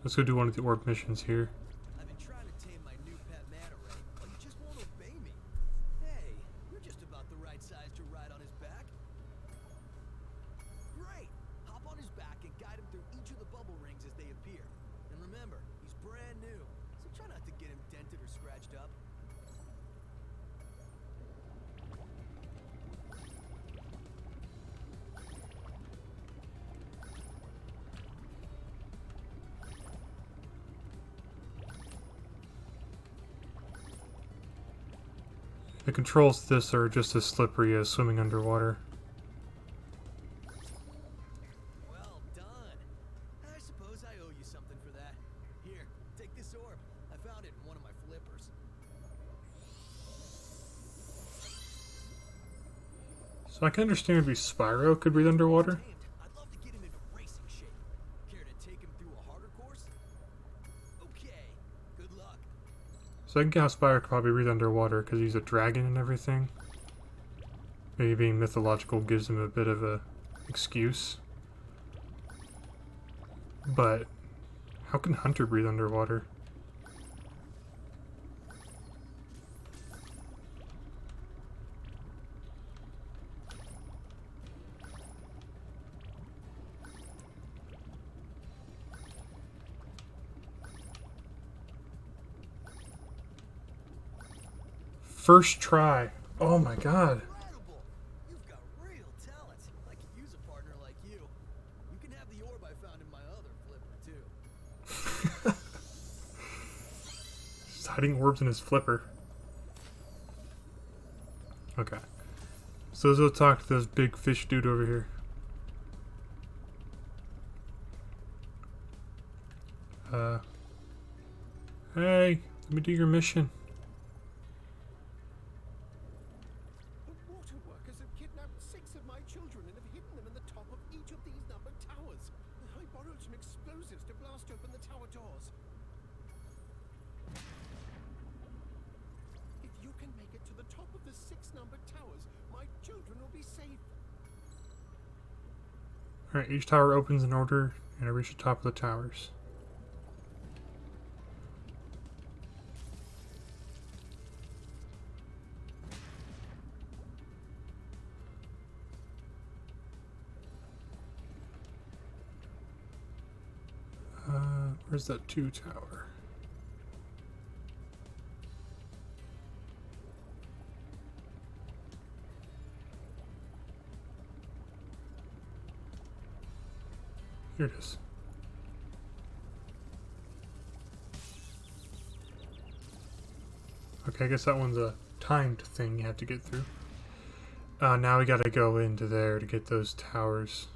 Let's go do one of the orb missions here. I've been trying to tame my new pet manta ray, but he just won't obey me. Hey, you're just about the right size to ride on his back. Great! Hop on his back and guide him through each of the bubble rings as they appear. And remember, he's brand new, so try not to get him dented or scratched up. The controls to this are just as slippery as swimming underwater. Well done. I suppose I owe you something for that. Here, take this orb. I found it in one of my flippers. So I can understand maybe Spyro could breathe underwater. Tamed, I'd love to get him into racing shape. Care to take him through a harder course? Okay, good luck. So I can get how Spyro could probably breathe underwater because he's a dragon and everything. Maybe being mythological gives him a bit of a excuse. But how can Hunter breathe underwater? First try. Oh my god. Incredible! You've got real talent. I could use a partner like you. You can have the orb I found in my other flipper, too. He's hiding orbs in his flipper. Okay. So let's go talk to this big fish dude over here. Hey, let me do your mission. The water workers have kidnapped 6 of my children and have hidden them in the top of each of these numbered towers. I borrowed some explosives to blast open the tower doors. If you can make it to the top of the 6 numbered towers, my children will be safe. Alright, each tower opens in order, and I reach the top of the towers. Where's that 2 tower? Here it is. Okay, I guess that one's a timed thing you have to get through. Now we gotta go into there to get those towers.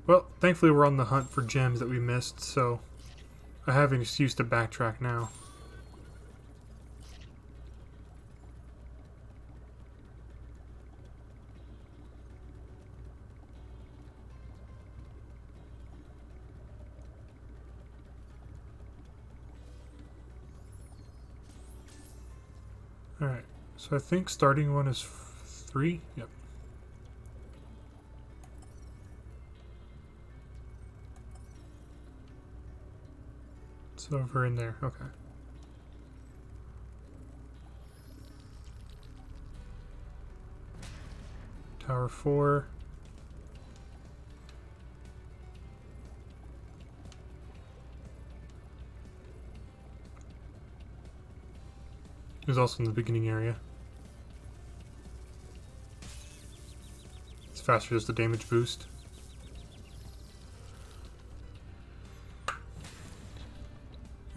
Well, thankfully we're on the hunt for gems that we missed, so I have an excuse to backtrack now. Alright, so I think starting one is 3? Yep. It's over in there, okay. Tower 4. It was also in the beginning area. It's faster as the damage boost.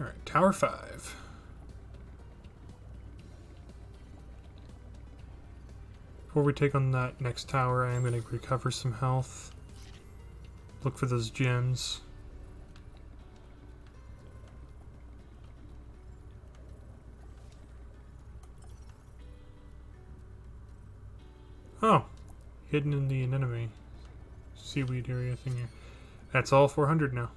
Alright, Tower 5. Before we take on that next tower, I am going to recover some health. Look for those gems. Oh, hidden in the anemone seaweed area thing here. That's all 400 now.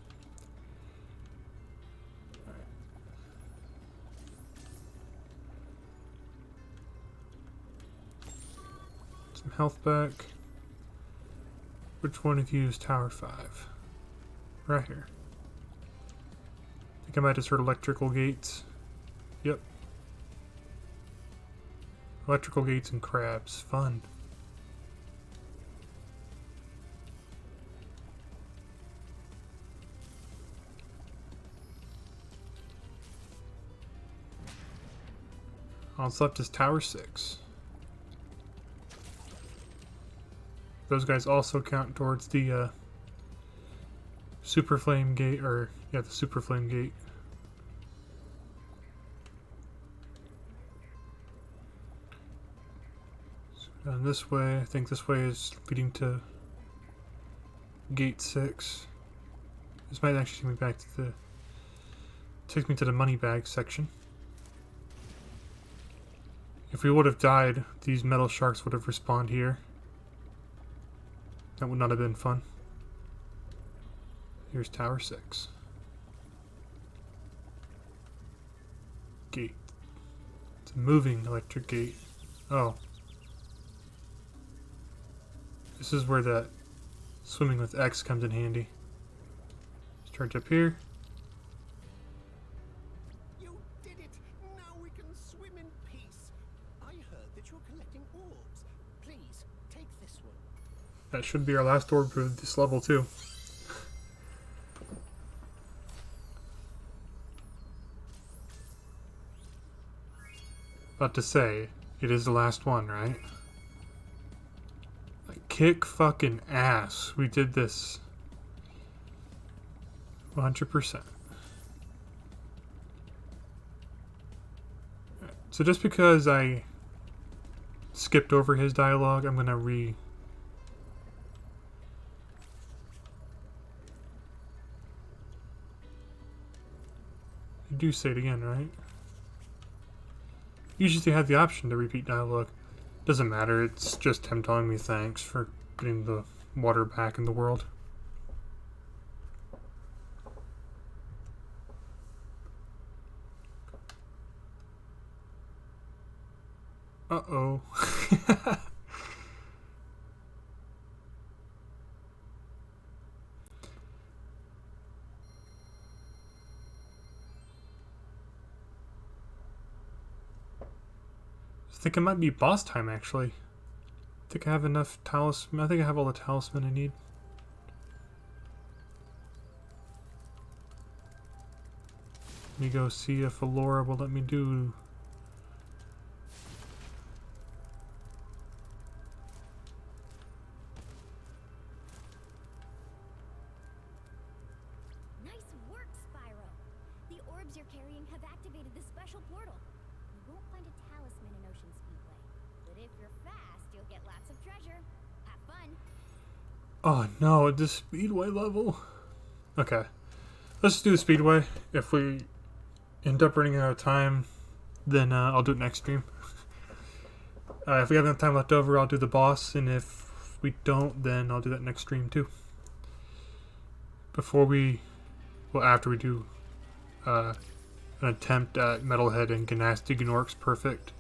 Some health back. Which one of you is Tower 5? Right here. I think I might have heard electrical gates. Yep. Electrical gates and crabs. Fun. All that's left is Tower 6. Those guys also count towards the Super Flame Gate, or yeah, the Super Flame Gate. So down this way, I think this way is leading to Gate 6. This might actually take me back to the... Takes me to the money bag section. If we would have died, these metal sharks would have respawned here. That would not have been fun. Here's Tower 6. Gate. It's a moving electric gate. Oh. This is where that swimming with X comes in handy. Let's charge up here. You did it! Now we can swim in peace. I heard that you're collecting orbs. Please, take this one. That should be our last orb for this level too. About to say, it is the last one, right? Like, kick fucking ass. We did this 100%. So just because I skipped over his dialogue, I'm gonna You do say it again, right? Usually they have the option to repeat dialogue. Doesn't matter, it's just him telling me thanks for getting the water back in the world. Uh-oh. I think it might be boss time, actually. I think I have enough talisman. I think I have all the talisman I need. Let me go see if Alora will let me do... Nice work, Spyro. The orbs you're carrying have activated the special portal. You won't find a talisman in Ocean Speedway, but if you're fast, you'll get lots of treasure. Have fun. Oh no, the Speedway level. Okay. Let's do the Speedway. If we end up running out of time, then I'll do it next stream. If we have enough time left over, I'll do the boss, and if we don't, then I'll do that next stream too. After we do an attempt at Metalhead and Gnasty Gnorc's Perfect.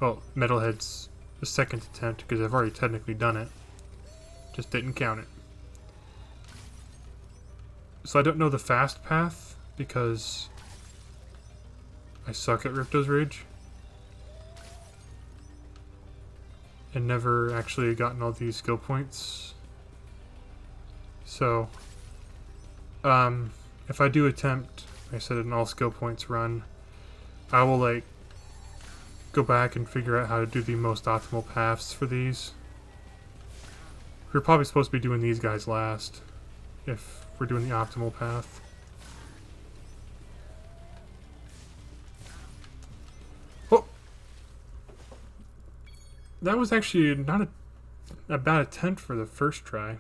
Well, Metalhead's the second attempt, because I've already technically done it. Just didn't count it. So I don't know the fast path, because I suck at Ripto's Rage. And never actually gotten all these skill points. So, if I do attempt, like I said, an all skill points run, I will go back and figure out how to do the most optimal paths for these. We're probably supposed to be doing these guys last, if we're doing the optimal path. Oh! That was actually not a bad attempt for the first try.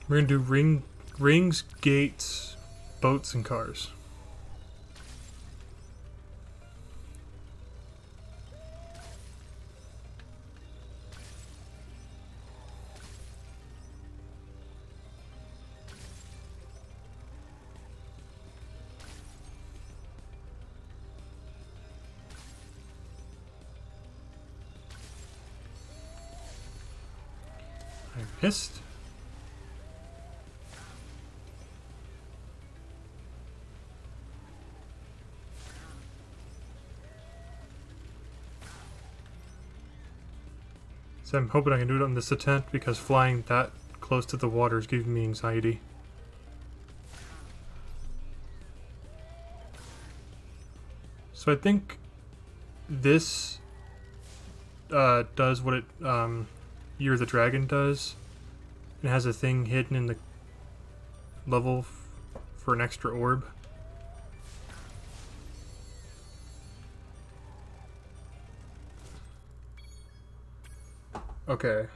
We're gonna do rings, gates, boats, and cars. I missed. So I'm hoping I can do it on this attempt because flying that close to the water is giving me anxiety. So I think this does what it Year of the Dragon does. It has a thing hidden in the level for an extra orb. Okay.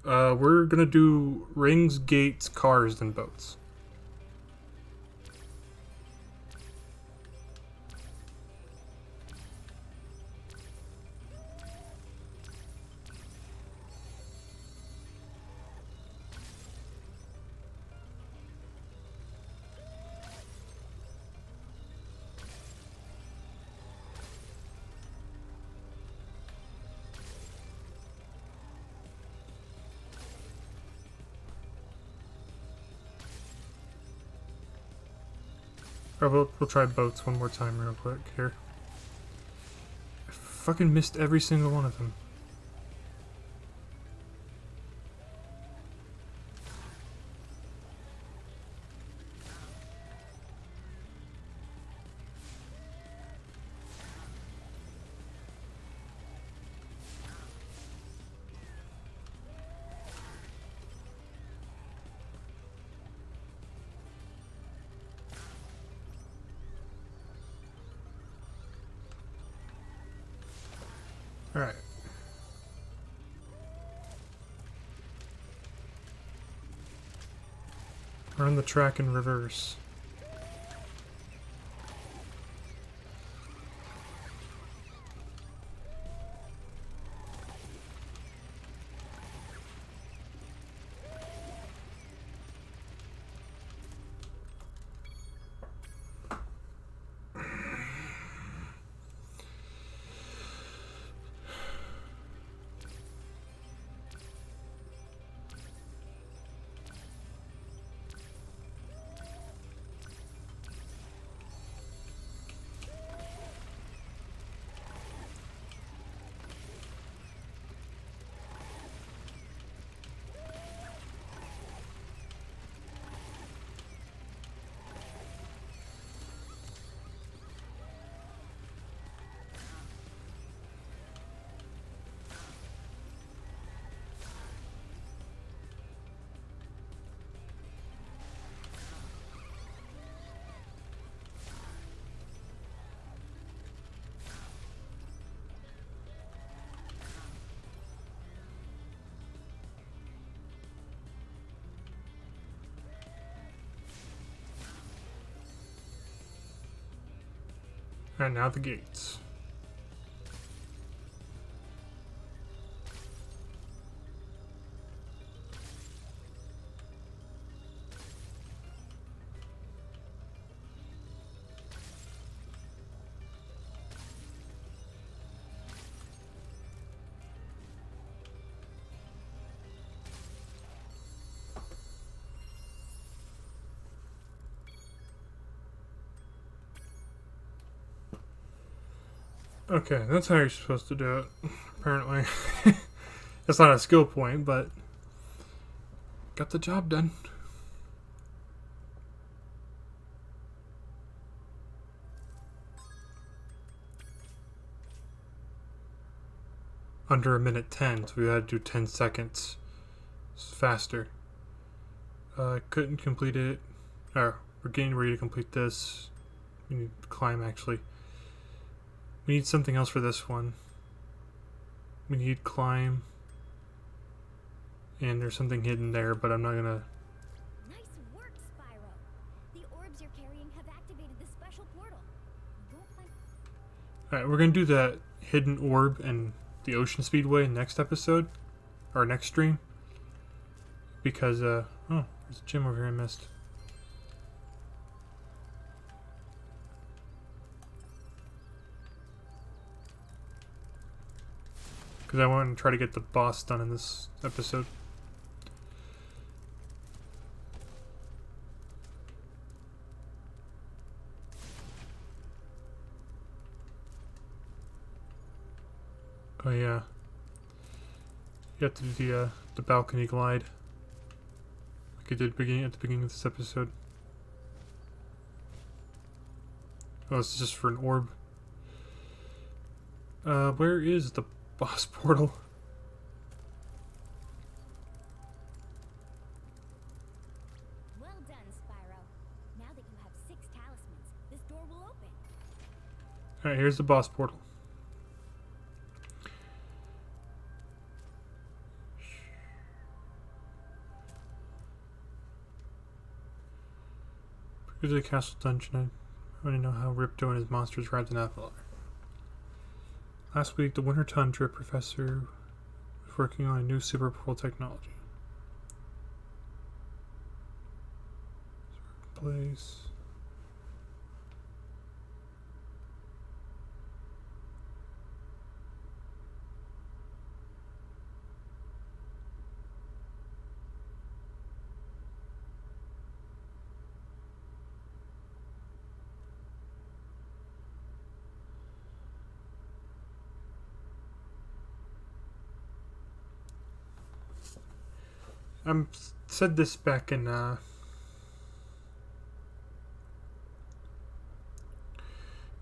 We're gonna do rings, gates, cars, and boats. Or we'll try boats one more time real quick here. I fucking missed every single one of them. Alright. Run the track in reverse. And now the gates. Okay, that's how you're supposed to do it, apparently. It's not a skill point, but Got the job done. Under a minute 10, so we had to do 10 seconds faster. Couldn't complete it. We're getting ready to complete this. We need to climb, actually. We need something else for this one. We need climb. And there's something hidden there, but I'm not gonna... Nice work, Spyro. The orbs you're carrying have activated the special portal. You won't find... Alright, we're gonna do that hidden orb and the Ocean Speedway next episode. Or next stream. Because, oh, there's a gym over here I missed. Because I want to try to get the boss done in this episode. Oh yeah. You have to do the balcony glide. Like I did at the beginning of this episode. Oh, this is just for an orb. Where is the boss portal? Well done, Spyro. Now that you have 6 talismans, this door will open. Alright, here's the boss portal. Go to the castle dungeon. I want to know how Ripto and his monsters arrived in Avalar. Last week, the Winter Tundra professor was working on a new super pearl technology. Place. Said this back in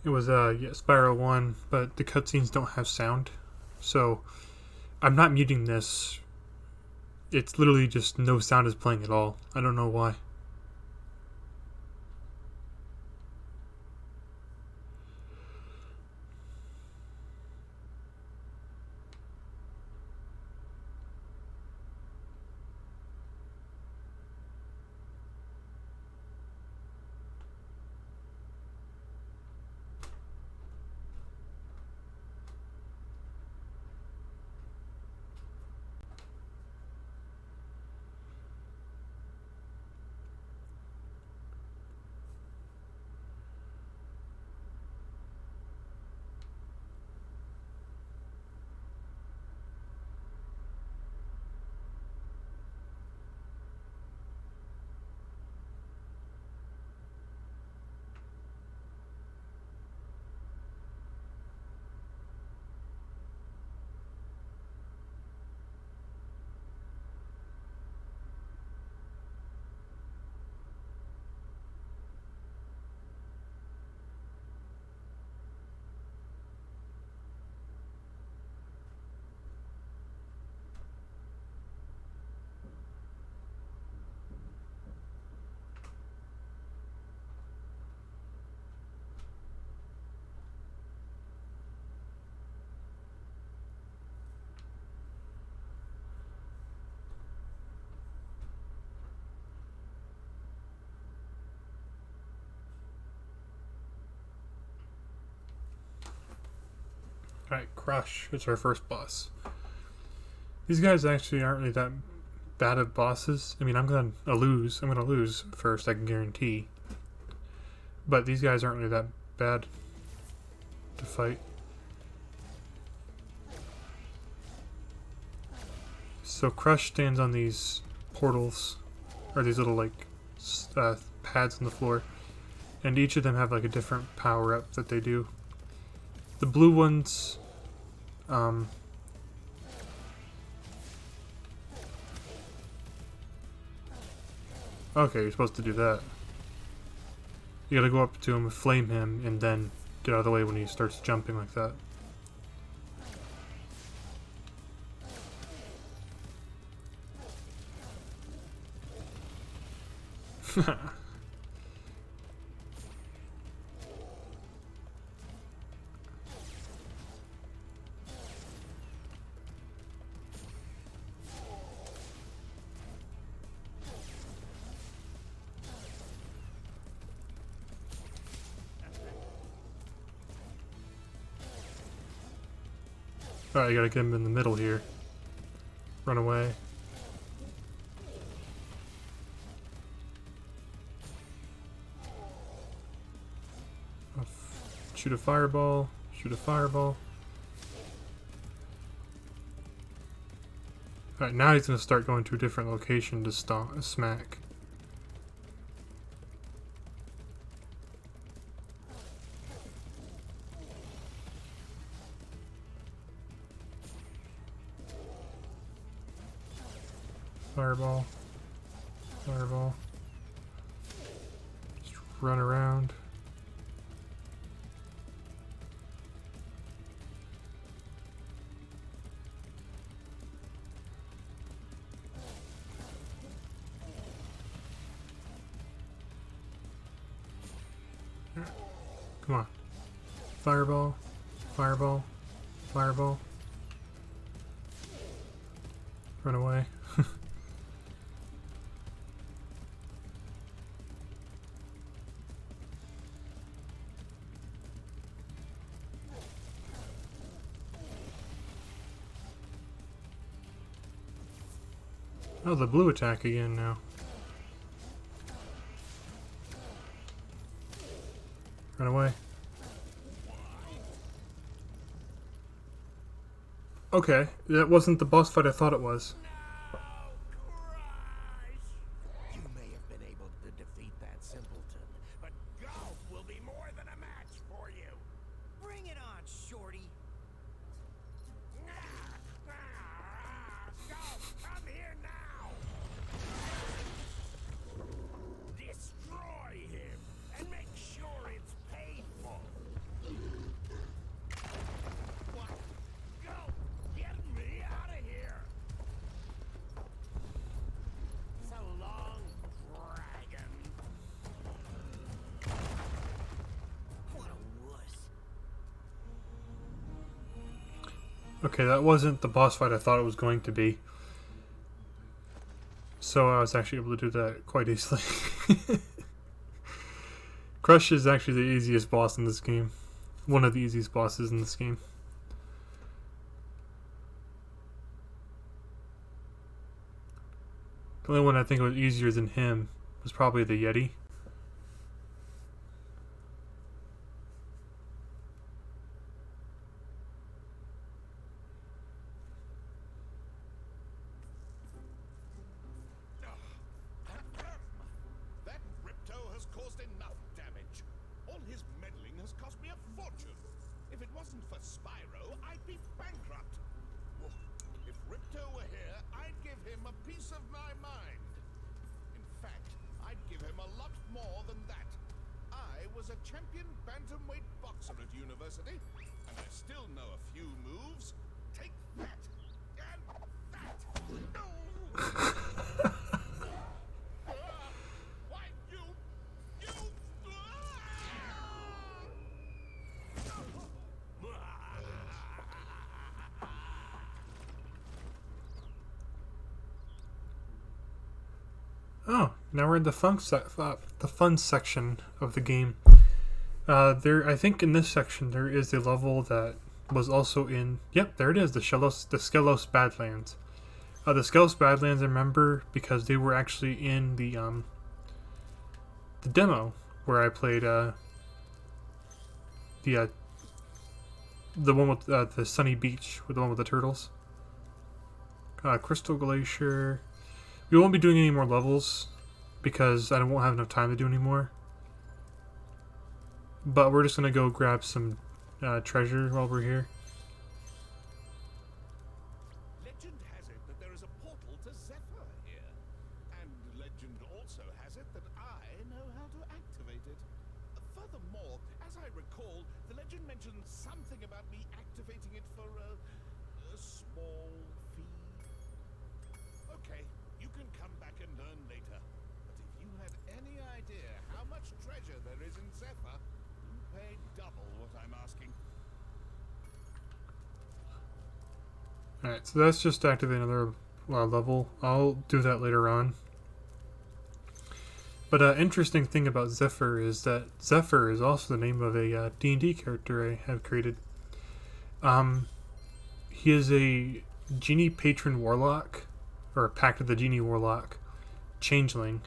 it was Spyro 1, but the cutscenes don't have sound, so I'm not muting this. It's literally just no sound is playing at all. I don't know why. Alright, Crush is our first boss. These guys actually aren't really that bad of bosses. I mean, I'm gonna lose first, I can guarantee. But these guys aren't really that bad to fight. So Crush stands on these portals, or these little like pads on the floor, and each of them have like a different power up that they do. The blue ones, Okay, you're supposed to do that. You gotta go up to him, flame him, and then get out of the way when he starts jumping like that. Alright, you gotta get him in the middle here. Run away. Shoot a fireball. Shoot a fireball. Alright, now he's gonna start going to a different location to smack. Fireball. Fireball. Just run around. Come on. Fireball. Fireball. Fireball. Run away. Oh, the blue attack again now. Run away. Okay, that wasn't the boss fight I thought it was. You may have been able to defeat that simpleton, but golf will be more than a match for you. Bring it on, Shorty. Golf, come here now. Destroy him and make sure it's painful. What? Golf, get me out of here. So long, dragon. What a wuss. Okay, that wasn't the boss fight I thought it was going to be. So I was actually able to do that quite easily. Crush is actually the easiest boss in this game. One of the easiest bosses in this game. The only one I think was easier than him was probably the Yeti. That Ripto has caused enough damage. All his meddling has cost me a fortune. If it wasn't for Spyro, I'd be bankrupt. If Ripto were here, I'd give him a piece of my mind. In fact, I'd give him a lot more than that. I was a champion bantamweight boxer at university, and I still know a few moves. Take that, and that. No! Why, you... Oh, now we're in the fun section of the game. I think in this section there is a level that was also in. Yep, there it is. The Skelos Badlands. The Skelos Badlands I remember because they were actually in the demo where I played the one with the sunny beach with the one with the turtles. Crystal Glacier. We won't be doing any more levels because I won't have enough time to do any more. But we're just gonna go grab some treasure while we're here. Legend has it that there is a portal to Zephyr here. And legend also has mentioned something about me activating it for a small fee. Okay, you can come back and learn later. But if you had any idea how much treasure there is in Zephyr, you pay double what I'm asking. Alright, so that's just activate another level. I'll do that later on. But an interesting thing about Zephyr is that Zephyr is also the name of a D&D character I have created. He is a Genie Patron Warlock, or Pact of the Genie Warlock, Changeling.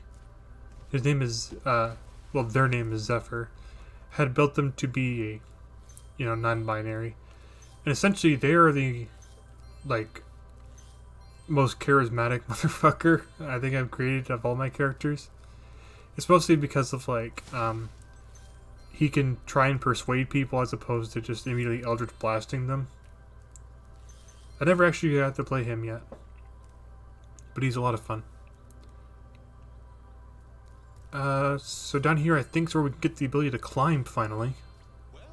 His name is, their name is Zephyr. Had built them to be a, non-binary. And essentially they are the, most charismatic motherfucker I think I've created of all my characters. It's mostly because of, he can try and persuade people as opposed to just immediately Eldritch Blasting them. I never actually got to play him yet, but he's a lot of fun. So down here I think is where we get the ability to climb, finally. Well,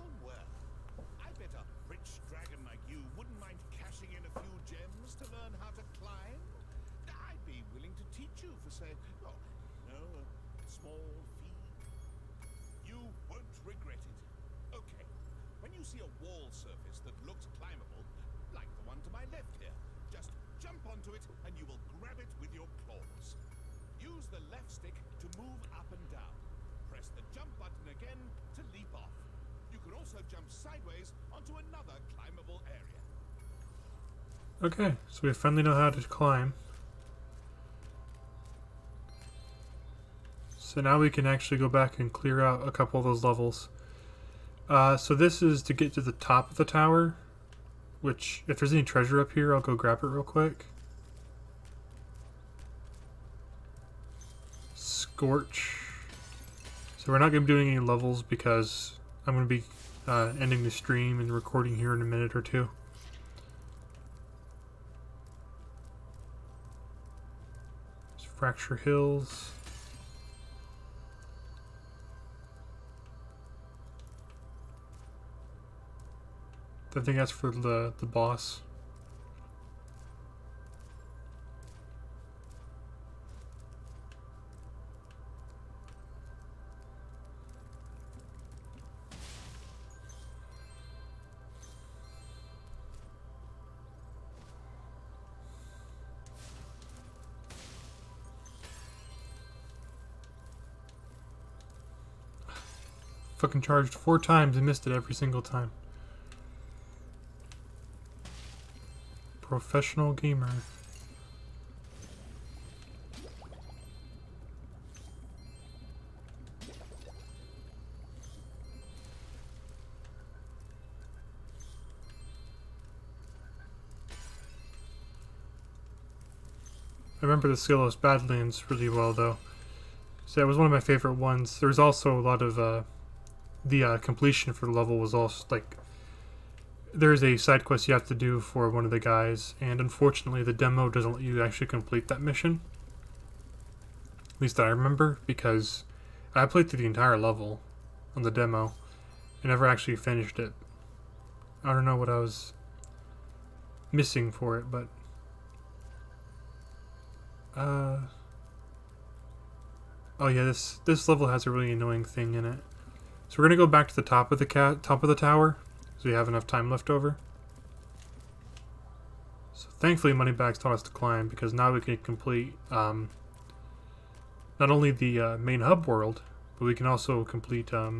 I bet a rich dragon like you wouldn't mind cashing in a few gems to learn how to climb. I'd be willing to teach you for, say, a small fee. You won't regret it. Okay, when you see a wall surface that looks climbable, like the one to my left here, just jump onto it and you will grab it with your claws. Use the left stick to move up and down. Press the jump button again to leap off. You can also jump sideways onto another climbable area. Okay, so we finally know how to climb. So now we can actually go back and clear out a couple of those levels. So this is to get to the top of the tower, which, if there's any treasure up here, I'll go grab it real quick. Scorch. So we're not going to be doing any levels because I'm going to be ending the stream and recording here in a minute or two. There's Fracture Hills. I think that's for the boss. Fucking charged 4 times and missed it every single time. Professional gamer. I remember the Skelos Badlands really well, though. So it was one of my favorite ones. There's also a lot of the completion for the level was also there's a side quest you have to do for one of the guys, and unfortunately the demo doesn't let you actually complete that mission. At least that I remember, because I played through the entire level on the demo and never actually finished it. I don't know what I was missing for it, but oh yeah, this level has a really annoying thing in it. So we're gonna go back to the top of the tower, so we have enough time left over. So thankfully Moneybags taught us to climb, because now we can complete not only the main hub world, but we can also complete a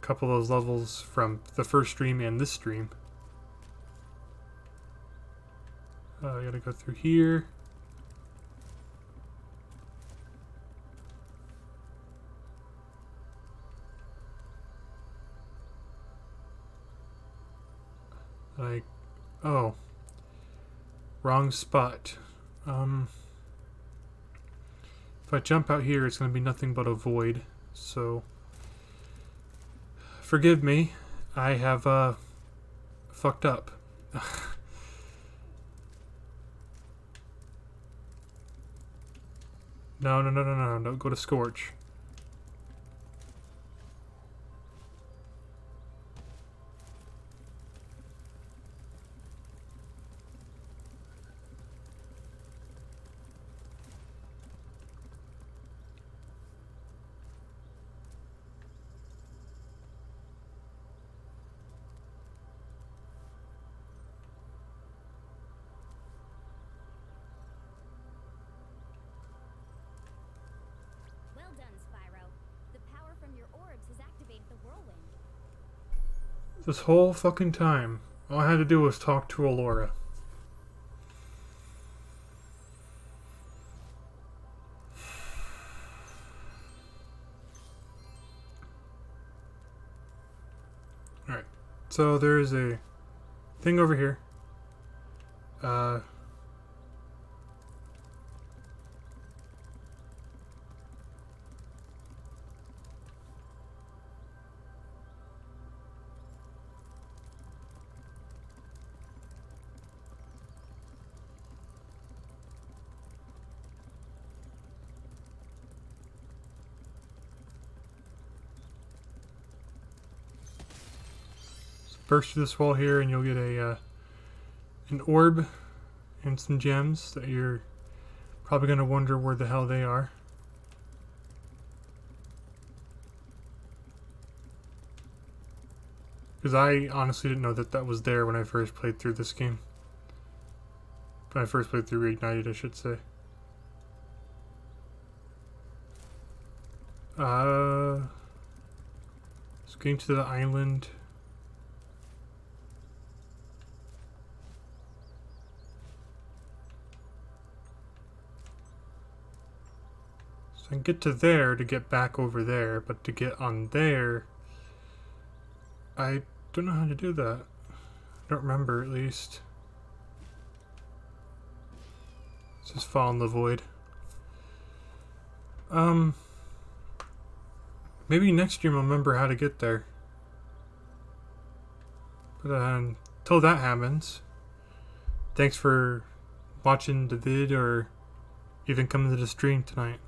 couple of those levels from the first stream and this stream. I gotta go through here. Oh, wrong spot. If I jump out here, it's going to be nothing but a void. So, forgive me. I have fucked up. No, don't go to Scorch. This whole fucking time, all I had to do was talk to Alora. Alright, so there's a thing over here. Burst through this wall here and you'll get a an orb and some gems that you're probably going to wonder where the hell they are. Because I honestly didn't know that that was there when I first played through this game. When I first played through Reignited, I should say. Just getting to the island. So I can get to there to get back over there, but to get on there, I don't know how to do that. I don't remember, at least. Let's just fall in the void. Maybe next stream I'll remember how to get there. But until that happens, thanks for watching the vid or even coming to the stream tonight.